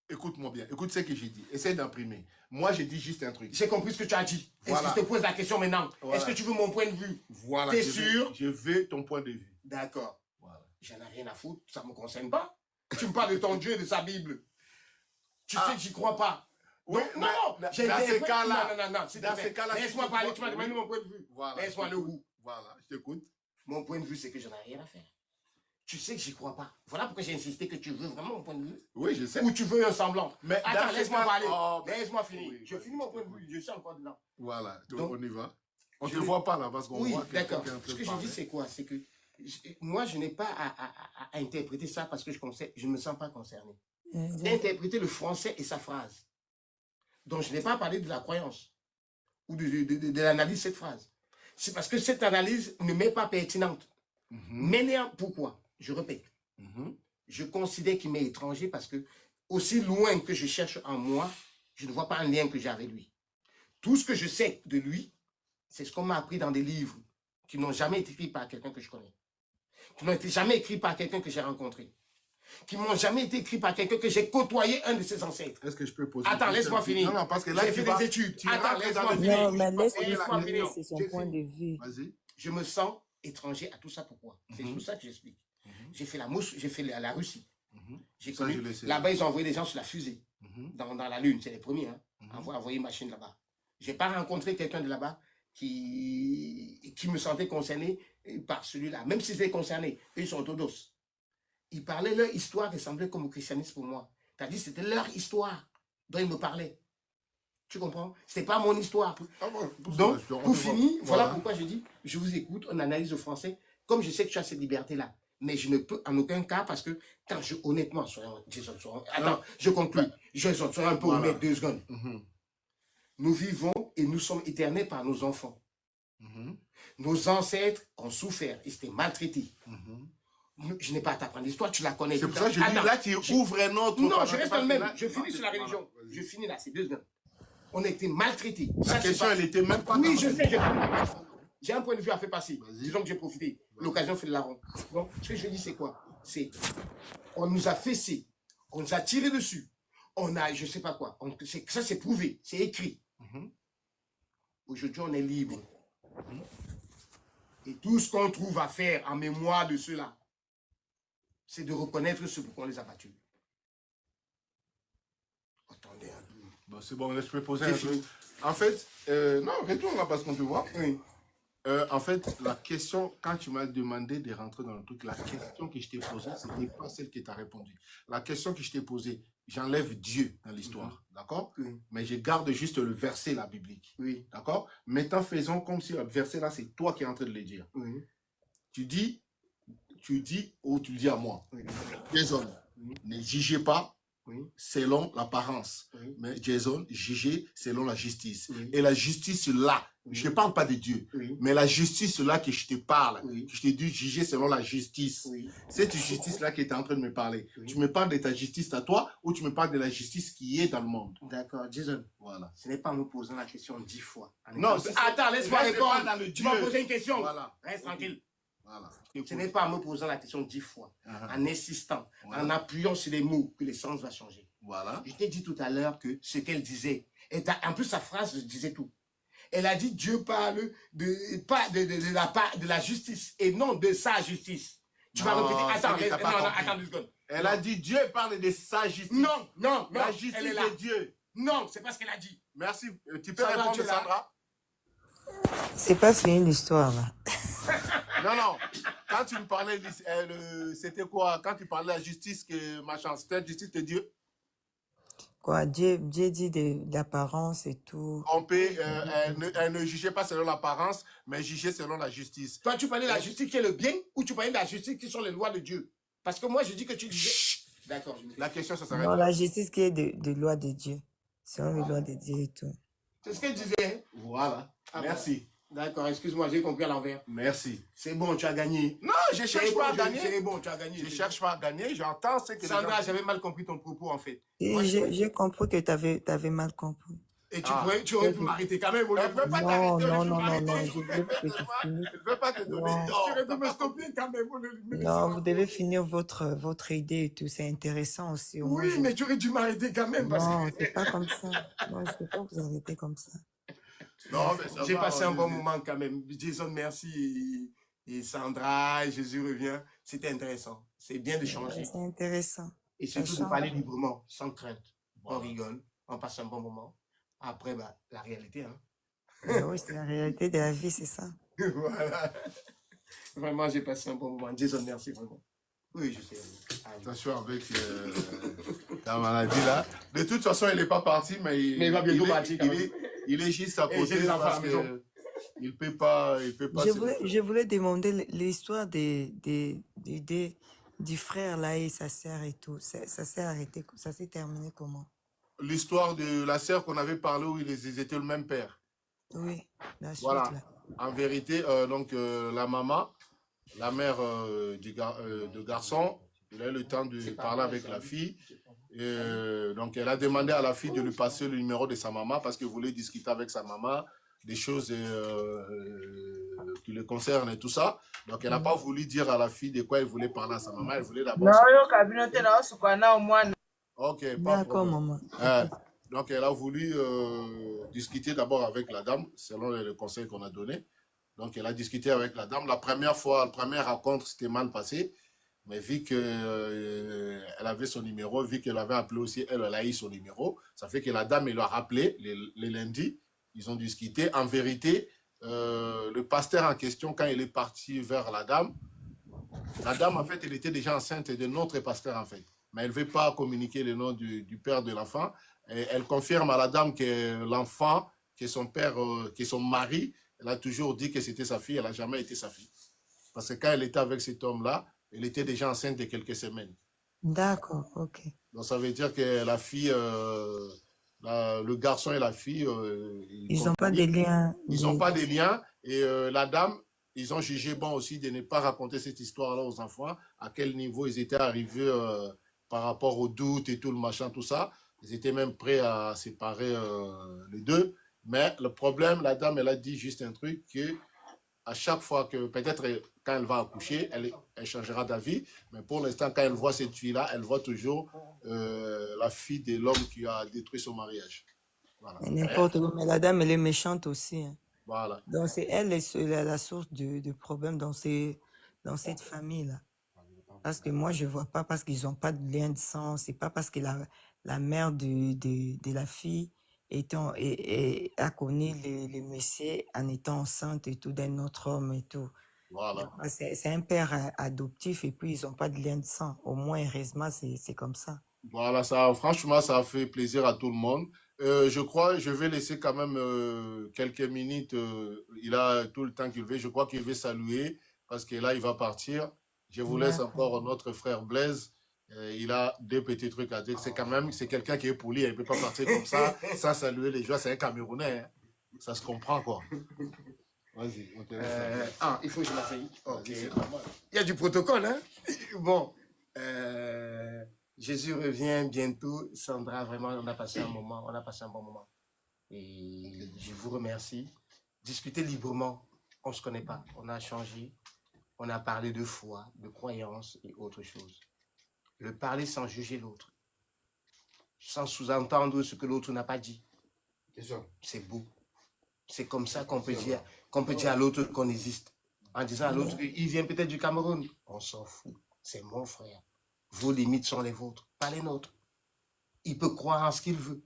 Écoute-moi bien, écoute ce que j'ai dit. Essaye d'imprimer. Moi, j'ai dit juste un truc. J'ai compris ce que tu as dit. Voilà. Est-ce que je te pose la question maintenant? Voilà. Est-ce que tu veux mon point de vue? Voilà. T'es sûr? Je veux ton point de vue. D'accord. Voilà. J'en ai rien à foutre, ça ne me concerne pas. Tu me parles de ton Dieu et de sa Bible. Tu sais que j'y crois pas. Oui, Donc, non, dans j'ai ces été... cas-là, Non, s'il te plaît. Laisse-moi parler, tu m'as demandé mon point de vue. Voilà, Laisse-moi le bout. Voilà, je t'écoute. Mon point de vue, c'est que je n'ai rien à faire. Tu sais que j'y crois pas. Voilà pourquoi j'ai insisté que tu veux vraiment mon point de vue. Oui, je sais. Ou tu veux un semblant. Mais attends, laisse-moi parler. Oh, laisse-moi finir. Oui, je finis mon point de vue. Je suis encore dedans. Voilà, Donc, on y va. On ne te voit pas là parce qu'on oui, voit que d'accord. quelqu'un est en train Ce de que je parler. dis, c'est quoi? C'est que moi, je n'ai pas à interpréter ça parce que je ne me sens pas concerné. J'ai interprété le français et sa phrase. Donc, je n'ai pas parlé de la croyance ou de l'analyse de cette phrase. C'est parce que cette analyse ne m'est pas pertinente. Mais pourquoi? Je répète. Je considère qu'il m'est étranger parce que, aussi loin que je cherche en moi, je ne vois pas un lien que j'ai avec lui. Tout ce que je sais de lui, c'est ce qu'on m'a appris dans des livres qui n'ont jamais été écrits par quelqu'un que je connais, qui n'ont été jamais écrits par quelqu'un que j'ai rencontré, qui n'ont jamais été écrits par quelqu'un que j'ai côtoyé un de ses ancêtres. Est-ce que je peux poser Attends, laisse-moi finir. Non, parce que là, j'ai fait des études. Attends, laisse-moi finir. Non, mais laisse-moi finir, c'est son point de vue. Vas-y. Je me sens étranger à tout ça. Pourquoi? C'est tout ça que j'explique. J'ai fait la Russie. J'ai connu. Là-bas, ils ont envoyé des gens sur la fusée. Dans la Lune, c'est les premiers. Envoyer une machine là-bas. Je n'ai pas rencontré quelqu'un de là-bas qui me sentait concerné par celui-là. Même s'ils étaient concernés, eux, ils sont orthodoxes. Ils parlaient, leur histoire ressemblait comme au christianisme pour moi. C'est-à-dire c'était leur histoire dont ils me parlaient. Tu comprends? Ce n'est pas mon histoire. Donc, pour finir, voilà pourquoi je dis, je vous écoute, on analyse le français, comme je sais que tu as cette liberté-là. Mais je ne peux en aucun cas, parce que, honnêtement, attends, je conclue. Je serai un peu honnête 2 secondes. Nous vivons et nous sommes éternels par nos enfants. Nos ancêtres ont souffert, ils étaient maltraités. Je n'ai pas à t'apprendre l'histoire, tu la connais. C'est pour ça que je dis, là, tu ouvres un autre... Non, je reste dans le même. Je finis sur la religion. Je finis là, c'est 2 secondes. On a été maltraités. La question, elle était même pas... Oui, je sais, j'ai un point de vue à faire passer. Disons que j'ai profité. L'occasion fait le larron. Donc, ce que je dis, c'est quoi? C'est, on nous a fessé, on nous a tiré dessus, on a, je sais pas quoi. Ça, c'est prouvé, c'est écrit. Aujourd'hui, on est libre. Et tout ce qu'on trouve à faire en mémoire de cela, c'est de reconnaître ce pourquoi on les a battus. Attendez un peu. Bon, c'est bon, là, je peux poser un truc. En fait, non, retourne là parce qu'on te voit. Oui. En fait, la question, quand tu m'as demandé de rentrer dans le truc, la question que je t'ai posée, ce n'était pas celle que tu as répondu. La question que je t'ai posée, j'enlève Dieu dans l'histoire, d'accord? Mais je garde juste le verset, la biblique. Oui. D'accord? Maintenant, faisons comme si le verset là, c'est toi qui es en train de le dire. Tu dis, ou tu le dis à moi, Jason, ne jugez pas selon l'apparence, mais Jason, jugez selon la justice. Et la justice là, je ne parle pas de Dieu, mais la justice là que je te parle, que je te dis juger selon la justice. Cette justice-là qui est en train de me parler, tu me parles de ta justice à toi ou tu me parles de la justice qui est dans le monde? D'accord, Jason. Voilà. Ce n'est pas en me posant la question 10 fois. Non, attends, laisse-moi répondre. Dans le tu m'as posé une question. Voilà. Reste tranquille. Voilà. Ce n'est pas en me posant la question 10 fois, en insistant, en appuyant sur les mots que le sens va changer. Voilà. Je t'ai dit tout à l'heure que ce qu'elle disait, en plus sa phrase disait tout. Elle a dit Dieu parle de la justice et non de sa justice. Tu vas répéter. Attends 2 secondes. Elle a dit Dieu parle de sa justice. Non. La justice de Dieu. Non, c'est pas ce qu'elle a dit. Merci. Tu peux répondre, Sandra? C'est pas fini l'histoire, là. Non, non. Quand tu me parlais, c'était quoi? Quand tu parlais de la justice, que machin, c'était la justice de Dieu. Quoi, Dieu dit d'apparence et tout. Trompée, elle ne jugeait pas selon l'apparence, mais jugeait selon la justice. Toi, tu parlais de la justice qui est le bien ou tu parlais de la justice qui sont les lois de Dieu? Parce que moi, je dis que tu disais... D'accord. La question, ça s'arrête Non, là. la justice qui est de loi de Dieu. Selon les lois de Dieu et tout. C'est ce qu'elle disait. Voilà. Ah, Merci. D'accord, excuse-moi, j'ai compris à l'envers. Merci. C'est bon, tu as gagné. Non, je ne cherche pas à gagner. C'est bon, tu as gagné. Je ne cherche pas à gagner. J'entends ce que Sandra, j'avais mal compris ton propos, en fait. Et j'ai compris que tu avais mal compris. Et tu aurais pu m'arrêter quand même. Elle ne veut pas t'arrêter. Non, je voulais que tu finisses. Elle ne veut pas te donner. Non. Tu aurais pu me stopper quand même. Non, vous devez finir votre idée et tout. C'est intéressant aussi. Oui, mais tu aurais dû m'arrêter quand même. Non, c'est pas comme ça. Non, je ne peux pas vous arrêter comme ça. Non, mais ça J'ai va, passé un bon moment quand même. Jason, merci. Et Sandra, Jésus revient. C'était intéressant. C'est bien de changer. C'est intéressant. Et surtout de parler librement, sans crainte. On rigole, on passe un bon moment. Après, bah, la réalité. Hein. Oui, c'est la réalité de la vie, c'est ça. Voilà. Vraiment, j'ai passé un bon moment. Jason, merci vraiment. Oui, je sais. Attention avec la maladie là. De toute façon, il n'est pas parti, mais il va bientôt partir. Il est juste à côté parce que il peut pas. Je voulais demander l'histoire du frère là et sa sœur et tout. Ça s'est arrêté, ça s'est terminé comment? L'histoire de la sœur qu'on avait parlé où ils étaient le même père. Oui, la suite voilà. là. En vérité, donc la maman, la mère de garçon, il a eu le temps de parler avec la fille. Donc elle a demandé à la fille de lui passer le numéro de sa maman parce qu'elle voulait discuter avec sa maman des choses qui le concernent et tout ça. Donc elle n'a pas voulu dire à la fille de quoi elle voulait parler à sa maman. Elle voulait d'abord... Ok, pas de problème. Donc elle a voulu discuter d'abord avec la dame, selon le conseil qu'on a donné. Donc elle a discuté avec la dame. La première rencontre, c'était mal passé. Mais vu qu'elle avait son numéro, vu qu'elle avait appelé aussi, elle a eu son numéro. Ça fait que la dame, elle l'a rappelé les lundis. Ils ont discuté. En vérité, le pasteur en question, quand il est parti vers la dame, en fait, elle était déjà enceinte de notre pasteur, en fait. Mais elle ne veut pas communiquer le nom du père de l'enfant. Elle confirme à la dame que l'enfant, que son père, que son mari, elle a toujours dit que c'était sa fille. Elle n'a jamais été sa fille. Parce que quand elle était avec cet homme-là, elle était déjà enceinte de quelques semaines. D'accord, ok. Donc ça veut dire que la fille, le garçon et la fille, ils n'ont pas de liens. Ils n'ont pas de liens. Et la dame, ils ont jugé bon aussi de ne pas raconter cette histoire-là aux enfants, à quel niveau ils étaient arrivés par rapport aux doutes et tout le machin, tout ça. Ils étaient même prêts à séparer les deux. Mais le problème, la dame, elle a dit juste un truc que à chaque fois que, peut-être quand elle va accoucher, elle changera d'avis. Mais pour l'instant, quand elle voit cette fille-là, elle voit toujours la fille de l'homme qui a détruit son mariage. Voilà. N'importe quoi, mais la dame, elle est méchante aussi. Hein. Voilà. Donc, c'est elle la source de problème dans cette famille-là. Parce que moi, je ne vois pas, parce qu'ils n'ont pas de lien de sang. C'est pas parce que la mère de la fille a connu le monsieur en étant enceinte et tout d'un autre homme et tout. Voilà. C'est un père adoptif et puis ils n'ont pas de lien de sang. Au moins, heureusement, c'est comme ça. Voilà, franchement, ça a fait plaisir à tout le monde. Je crois, je vais laisser quand même quelques minutes. Il a tout le temps qu'il veut. Je crois qu'il veut saluer parce que là, il va partir. Je vous laisse encore notre frère Blaise. Il a deux petits trucs à dire. C'est quelqu'un qui est poli. Il ne peut pas partir comme ça sans saluer les joueurs. C'est un Camerounais. Hein. Ça se comprend, quoi. Vas-y. Il faut que je la fasse. Ok. Il y a du protocole, hein? Bon. Jésus revient bientôt. Sandra, vraiment, on a passé un moment. On a passé un bon moment. Et je vous remercie. Discutez librement. On ne se connaît pas. On a changé. On a parlé de foi, de croyance et autre chose. Le parler sans juger l'autre. Sans sous-entendre ce que l'autre n'a pas dit. C'est beau. C'est comme ça qu'on peut dire à l'autre qu'on existe. En disant à l'autre qu'il vient peut-être du Cameroun. On s'en fout. C'est mon frère. Vos limites sont les vôtres, pas les nôtres. Il peut croire en ce qu'il veut.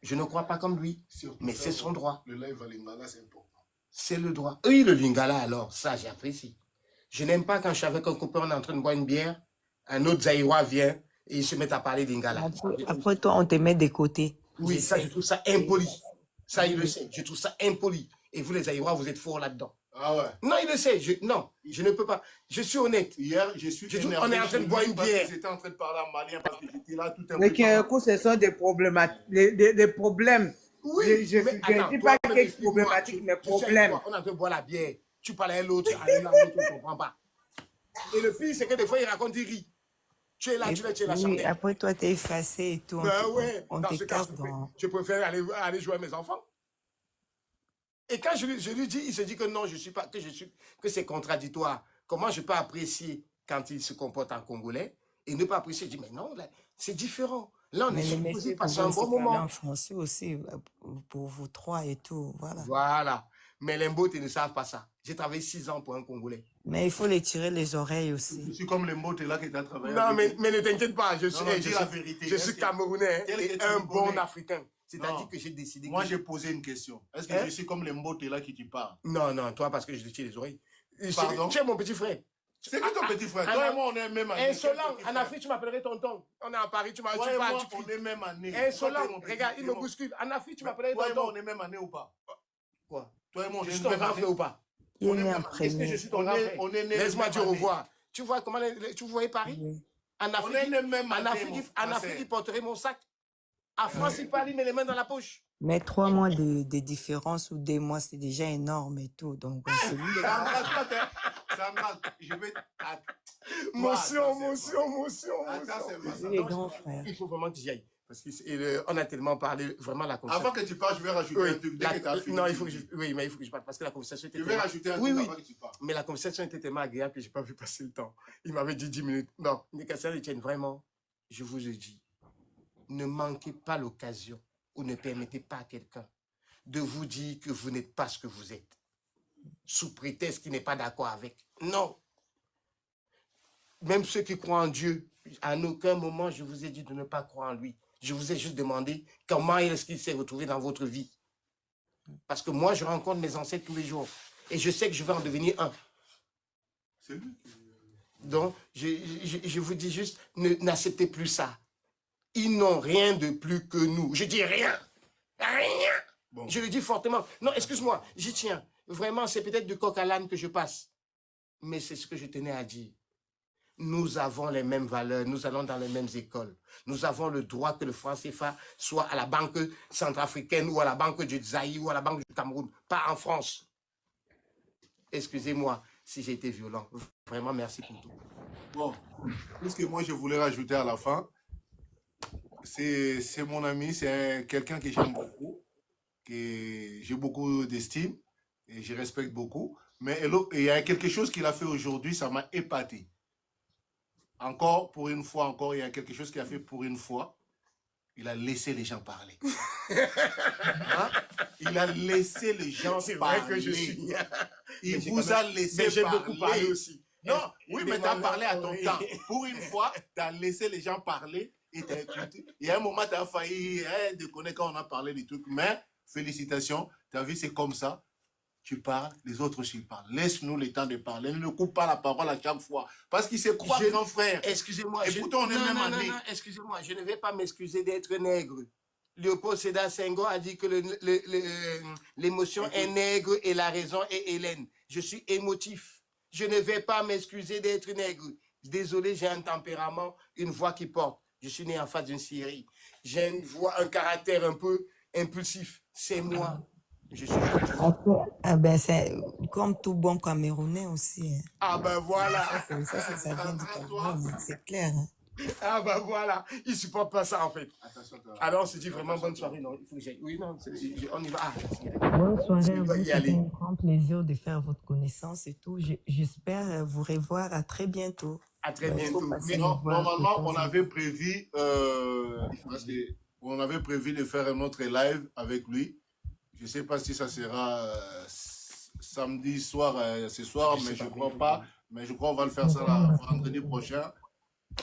Je ne crois pas comme lui, mais c'est son droit. Le live à l'Ingala, c'est important. C'est le droit. Oui, le lingala, alors, ça, j'apprécie. Je n'aime pas quand je suis avec un copain, on est en train de boire une bière, un autre Zaïrois vient et il se met à parler lingala. Après toi, on te met de côté. Oui, ça, je trouve ça impoli. Ça, il le sait. Je trouve ça impoli. Et vous, les Zaïrois, vous êtes forts là-dedans. Ah ouais. Non, il le sait. Non, je ne peux pas. Je suis honnête. Hier, je suis énervé. On est en train de boire une bière. J'étais en train de parler en malien parce que j'étais là tout un peu. Mais ce sont des problématiques, des problèmes. Oui, je ne dis pas qu'il y a problématique, mais problème. On est en train de boire la bière. Tu parles à l'autre, l'autre ne comprend pas. Et le pire, c'est que des fois, il raconte, il rit. Tu es là, tu es là. Oui, après toi, tu es effacé et tout. Ben ouais, on dans ce cas, je préfère aller jouer à mes enfants. Et quand je lui dis, il se dit que non, que c'est contradictoire. Comment je peux apprécier quand il se comporte en Congolais et ne pas apprécier? Je dis, mais non, c'est différent. Là, on est supposé passer un bon moment. En français aussi, pour vous trois et tout, voilà. Voilà. Mais les Mbotes ne savent pas ça. J'ai travaillé 6 ans pour un Congolais. Mais il faut les tirer les oreilles aussi. Je suis comme les Mbotes là qui t'a travaillé. Non, mais ne t'inquiète pas, je suis la Camerounais et un bon Africain. C'est-à-dire que j'ai décidé... Moi, j'ai posé une question. Est-ce que je suis comme les Mbotes là qui tu parles? Non, non, toi, parce que je te tire les oreilles. Pardon? Tu es mon petit frère. C'est qui ton petit frère? Toi et moi, on est même année. Insolent, en Afrique, tu m'appellerais tonton. On est à Paris, tu m'appelles. Toi et moi, on est même année. Insolent, regarde, il me bouscule. En Afrique, tu m'appellerais tonton. Toi et moi, on est même année ou pas? Quoi? Toi et moi, je suis ton grand frère ou pas? Il est né en premier. Est-ce que je suis ton grand frère? Laisse-moi dire au revoir. Tu vois comment tu voyais Paris? En Afrique, il porterait mon sac. En France, il parle, il met les mains dans la poche. Mais 3 mois de différence ou 2 mois, c'est déjà énorme et tout. Donc, c'est lui. Ça marche. Je vais... Motion. Les grands frères. Il faut vraiment que j'y aille. Parce qu'on a tellement parlé, vraiment la conversation. Avant que tu parles, je vais rajouter un truc. Non, il faut que je parle parce que la conversation était... Je vais rajouter un truc avant que tu parles. Mais la conversation était tellement agréable que je n'ai pas vu passer le temps. Il m'avait dit 10 minutes. Non, Nicassia Etienne, vraiment, je vous le dis, ne manquez pas l'occasion ou ne permettez pas à quelqu'un de vous dire que vous n'êtes pas ce que vous êtes, sous prétexte qu'il n'est pas d'accord avec. Non. Même ceux qui croient en Dieu, à aucun moment, je vous ai dit de ne pas croire en lui. Je vous ai juste demandé comment est-ce qu'il s'est retrouvé dans votre vie. Parce que moi, je rencontre mes ancêtres tous les jours. Et je sais que je vais en devenir un. C'est lui. Donc, je vous dis juste, n'acceptez plus ça. Ils n'ont rien de plus que nous. Je dis rien. Rien. Bon. Je le dis fortement. Non, excuse-moi, j'y tiens. Vraiment, c'est peut-être du coq à l'âne que je passe. Mais c'est ce que je tenais à dire. Nous avons les mêmes valeurs, nous allons dans les mêmes écoles. Nous avons le droit que le franc CFA soit à la banque centrafricaine ou à la banque du Zaïre ou à la banque du Cameroun, pas en France. Excusez-moi si j'ai été violent. Vraiment, merci pour tout. Bon, tout ce que moi je voulais rajouter à la fin, c'est mon ami, c'est quelqu'un que j'aime beaucoup, que j'ai beaucoup d'estime et je respecte beaucoup. Mais il y a quelque chose qu'il a fait aujourd'hui, ça m'a épaté. Encore, pour une fois, il y a quelque chose qu'il a fait pour une fois. Il a laissé les gens parler. Hein? Il a laissé les gens parler. C'est vrai que je suis... Il vous a laissé parler. J'ai beaucoup parlé aussi. Non, oui, mais tu as parlé à ton temps. Pour une fois, tu as laissé les gens parler. Et il y a un moment, tu as failli déconner quand on a parlé du truc. Mais, félicitations, tu as vu, c'est comme ça. Tu parles, les autres aussi parlent. Laisse-nous le temps de parler. Ne coupe pas la parole à chaque fois. Parce qu'il se croit grand frère. Excusez-moi. Et pourtant, on est même année. Non, excusez-moi. Je ne vais pas m'excuser d'être nègre. Léopold Sédar Senghor a dit que l'émotion est nègre et la raison est hélène. Je suis émotif. Je ne vais pas m'excuser d'être nègre. Désolé, j'ai un tempérament, une voix qui porte. Je suis né en face d'une Syrie. J'ai une voix, un caractère un peu impulsif. C'est moi. Je suis... c'est comme tout bon Camerounais aussi. Hein. Ah ben voilà. Ça vient du Cameroun, c'est clair. Hein. Ah ben voilà. Ils ne supportent pas ça en fait. Alors on se dit vraiment bonne soirée. Non, il faut que j'aille. Oui, non, on y va. Bonne soirée à vous. C'était un grand plaisir de faire votre connaissance et tout. J'espère vous revoir à très bientôt. À très bientôt. Normalement, on avait prévu de faire un autre live avec lui. Je ne sais pas si ça sera samedi soir, ce soir, mais je ne crois pas. Mais je crois qu'on va le faire ça vendredi prochain.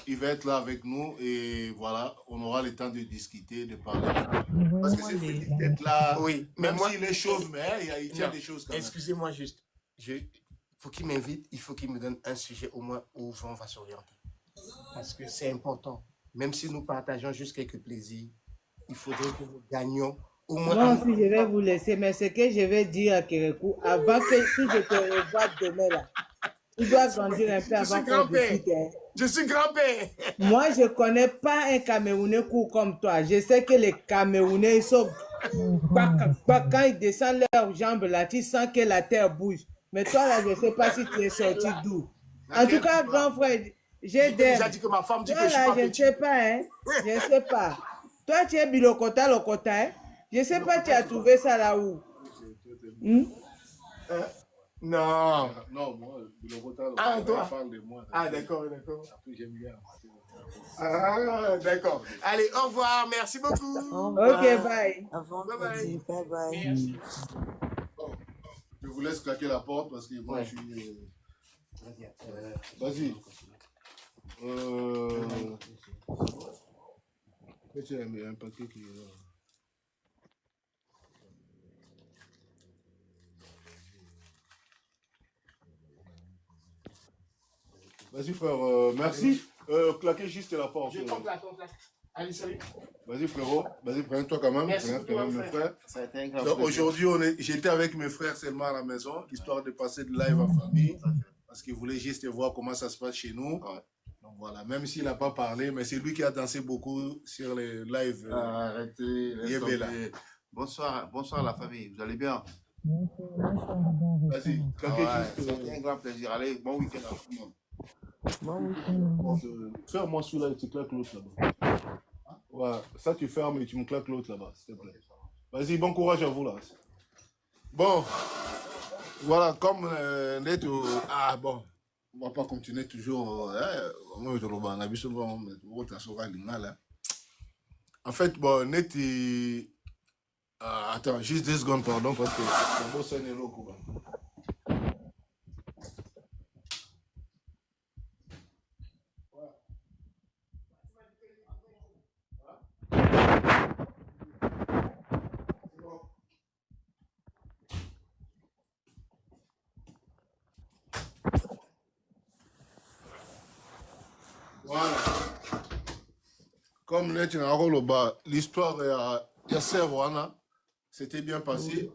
il va être là avec nous et voilà, on aura le temps de discuter, de parler. Parce que cette petite tête-là, Oui, mais même moi, s'il est chauve, mais il tient non, des choses quand même. excusez-moi juste. Faut qu'il m'invite, il faut qu'il me donne un sujet au moins où on va s'orienter. Parce que c'est important. Même si nous partageons juste quelques plaisirs, il faudrait que nous gagnions au moins Moi un... aussi, je vais vous laisser, mais ce que je vais dire à Kérékou, avant que si je te revois demain là, il doit grandir un peu Je avant suis qu'on grand-père. discute. Hein. Je suis grand-père. Moi, je ne connais pas un Camerounais court comme toi. Je sais que les Camerounais, ils sont... Quand ils descendent leurs jambes là, tu sens que la terre bouge. Mais toi là, je ne sais pas si tu es sorti d'où. En tout cas, grand frère, j'ai déjà dit que ma femme dit toi que je suis là, pas je ne petit. sais pas, hein. Je ne sais pas. Toi, tu es bilokota, hein. Je ne sais pas, tu as trouvé ça là où. Non. Non, moi, le retard, Ah, toi. parle de moi. Ah, d'accord, d'accord. Après, j'aime bien. Ah, d'accord. Allez, au revoir. Merci beaucoup. Au revoir. Ok, bye. À Bye vendredi. bye. Bye bye. Merci. Bon, je vous laisse claquer la porte parce que moi, Ouais. je suis... Vas-y. Il y a un paquet qui est là. Vas-y, frère, merci. Claquez juste la porte. Je compte là, compte là. Allez, salut. Vas-y, frérot. Vas-y, prends-toi quand même. Merci Prends quand même, mes frères. Ça a été un grand Donc, plaisir. aujourd'hui, j'étais avec mes frères seulement à la maison, histoire de passer de live en famille, parce qu'ils voulaient juste voir comment ça se passe chez nous. Ouais. Donc voilà, même s'il n'a pas parlé, mais c'est lui qui a dansé beaucoup sur les lives. Arrêtez, laisse Yébéla. tomber. Bonsoir, bonsoir la famille, vous allez bien? Vas-y, claquez Ouais, juste. c'était un grand plaisir. Allez, bon week-end à tout le monde. Bon week-end. Ferme-moi celui-là et tu claques l'autre là-bas. Ouais, ça tu fermes et tu me claques l'autre là-bas, s'il te plaît. Vas-y, bon courage à vous là. Bon, voilà, comme net, ah bon, on va pas continuer toujours. En fait, bon, net, attends, juste 2 secondes, pardon, parce que c'est un beau scénario, quoi. Voilà. Comme net, l'histoire il y a Servana, c'était bien passé.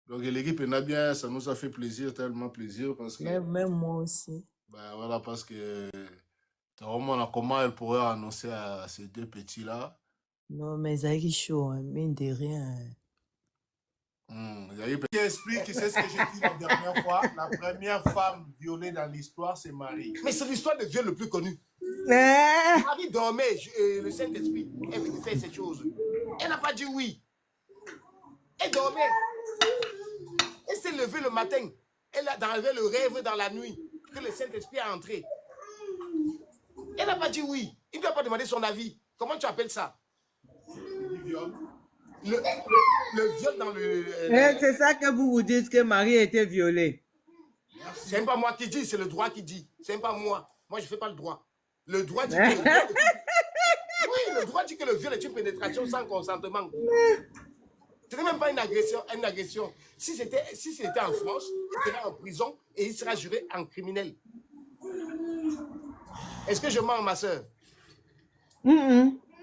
Donc l'équipe est bien, ça nous a fait plaisir, tellement plaisir parce que Même moi aussi. ben voilà, parce que vraiment comment elle pourrait annoncer à ces 2 petits là. Non, mais Zaki chaud, hein, mine de rien. Qui explique, c'est ce que j'ai dit la dernière fois, la première femme violée dans l'histoire, c'est Marie. Mais c'est l'histoire de viol le plus connu. Hein? Marie dormait, le Saint-Esprit, elle fait cette chose. Elle n'a pas dit oui. Elle dormait. Elle s'est levée le matin. Elle a enlevé le rêve dans la nuit que le Saint-Esprit a entré. Elle n'a pas dit oui. Il ne doit pas demander son avis. Comment tu appelles ça? Le viol dans le... C'est ça que vous vous dites que Marie a été violée. C'est même pas moi qui dis, c'est le droit qui dit. C'est même pas moi. Moi, je ne fais pas le droit. Le droit dit que le viol est... Oui, le droit dit que le viol est une pénétration sans consentement. Ce n'est même pas une agression. Si c'était en France, il serait en prison et il sera juré en criminel. Est-ce que je mens, ma soeur?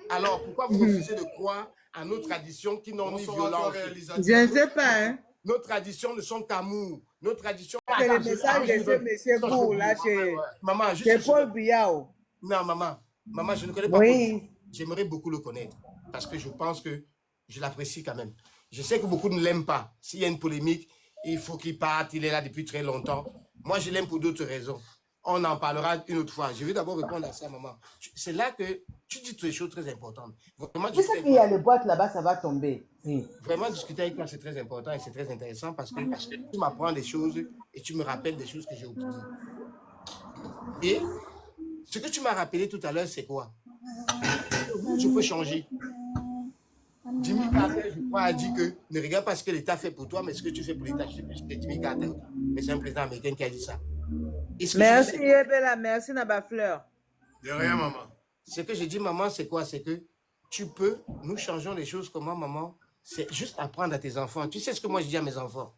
Alors, pourquoi vous refusez de croire à nos traditions qui n'ont ni violence? Je ne sais pas, hein. Nos traditions ne sont qu'amour. Nos traditions... C'est le message de ce monsieur Bourg là chez Maman, Paul Biao. Non, maman. Maman, je ne connais pas. Oui. J'aimerais beaucoup le connaître parce que je pense que je l'apprécie quand même. Je sais que beaucoup ne l'aiment pas. S'il y a une polémique, il faut qu'il parte. Il est là depuis très longtemps. Moi, je l'aime pour d'autres raisons. On en parlera une autre fois. Je vais d'abord répondre à ça, maman. C'est là que tu dis toutes les choses très importantes. Vraiment, Tu sais qu'il y a les boîtes là-bas, ça va tomber. Oui. Vraiment, discuter avec toi, c'est très important et c'est très intéressant parce que tu m'apprends des choses et tu me rappelles des choses que j'ai oubliées. Et ce que tu m'as rappelé tout à l'heure, c'est quoi? Tu peux changer. Jimmy Carter, je crois, a dit que ne regarde pas ce que l'État fait pour toi, mais ce que tu fais pour l'État. Je sais plus si c'est Jimmy Carter, mais c'est un président américain qui a dit ça. Merci, Ebela. Merci, Naba Fleur. De rien, maman. Ce que je dis, maman, c'est quoi? C'est que tu peux, nous changeons les choses comment, maman? C'est juste apprendre à tes enfants. Tu sais ce que moi je dis à mes enfants?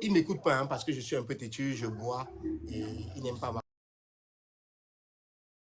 Ils ne m'écoutent pas hein, parce que je suis un peu têtu, je bois et ils n'aiment pas ma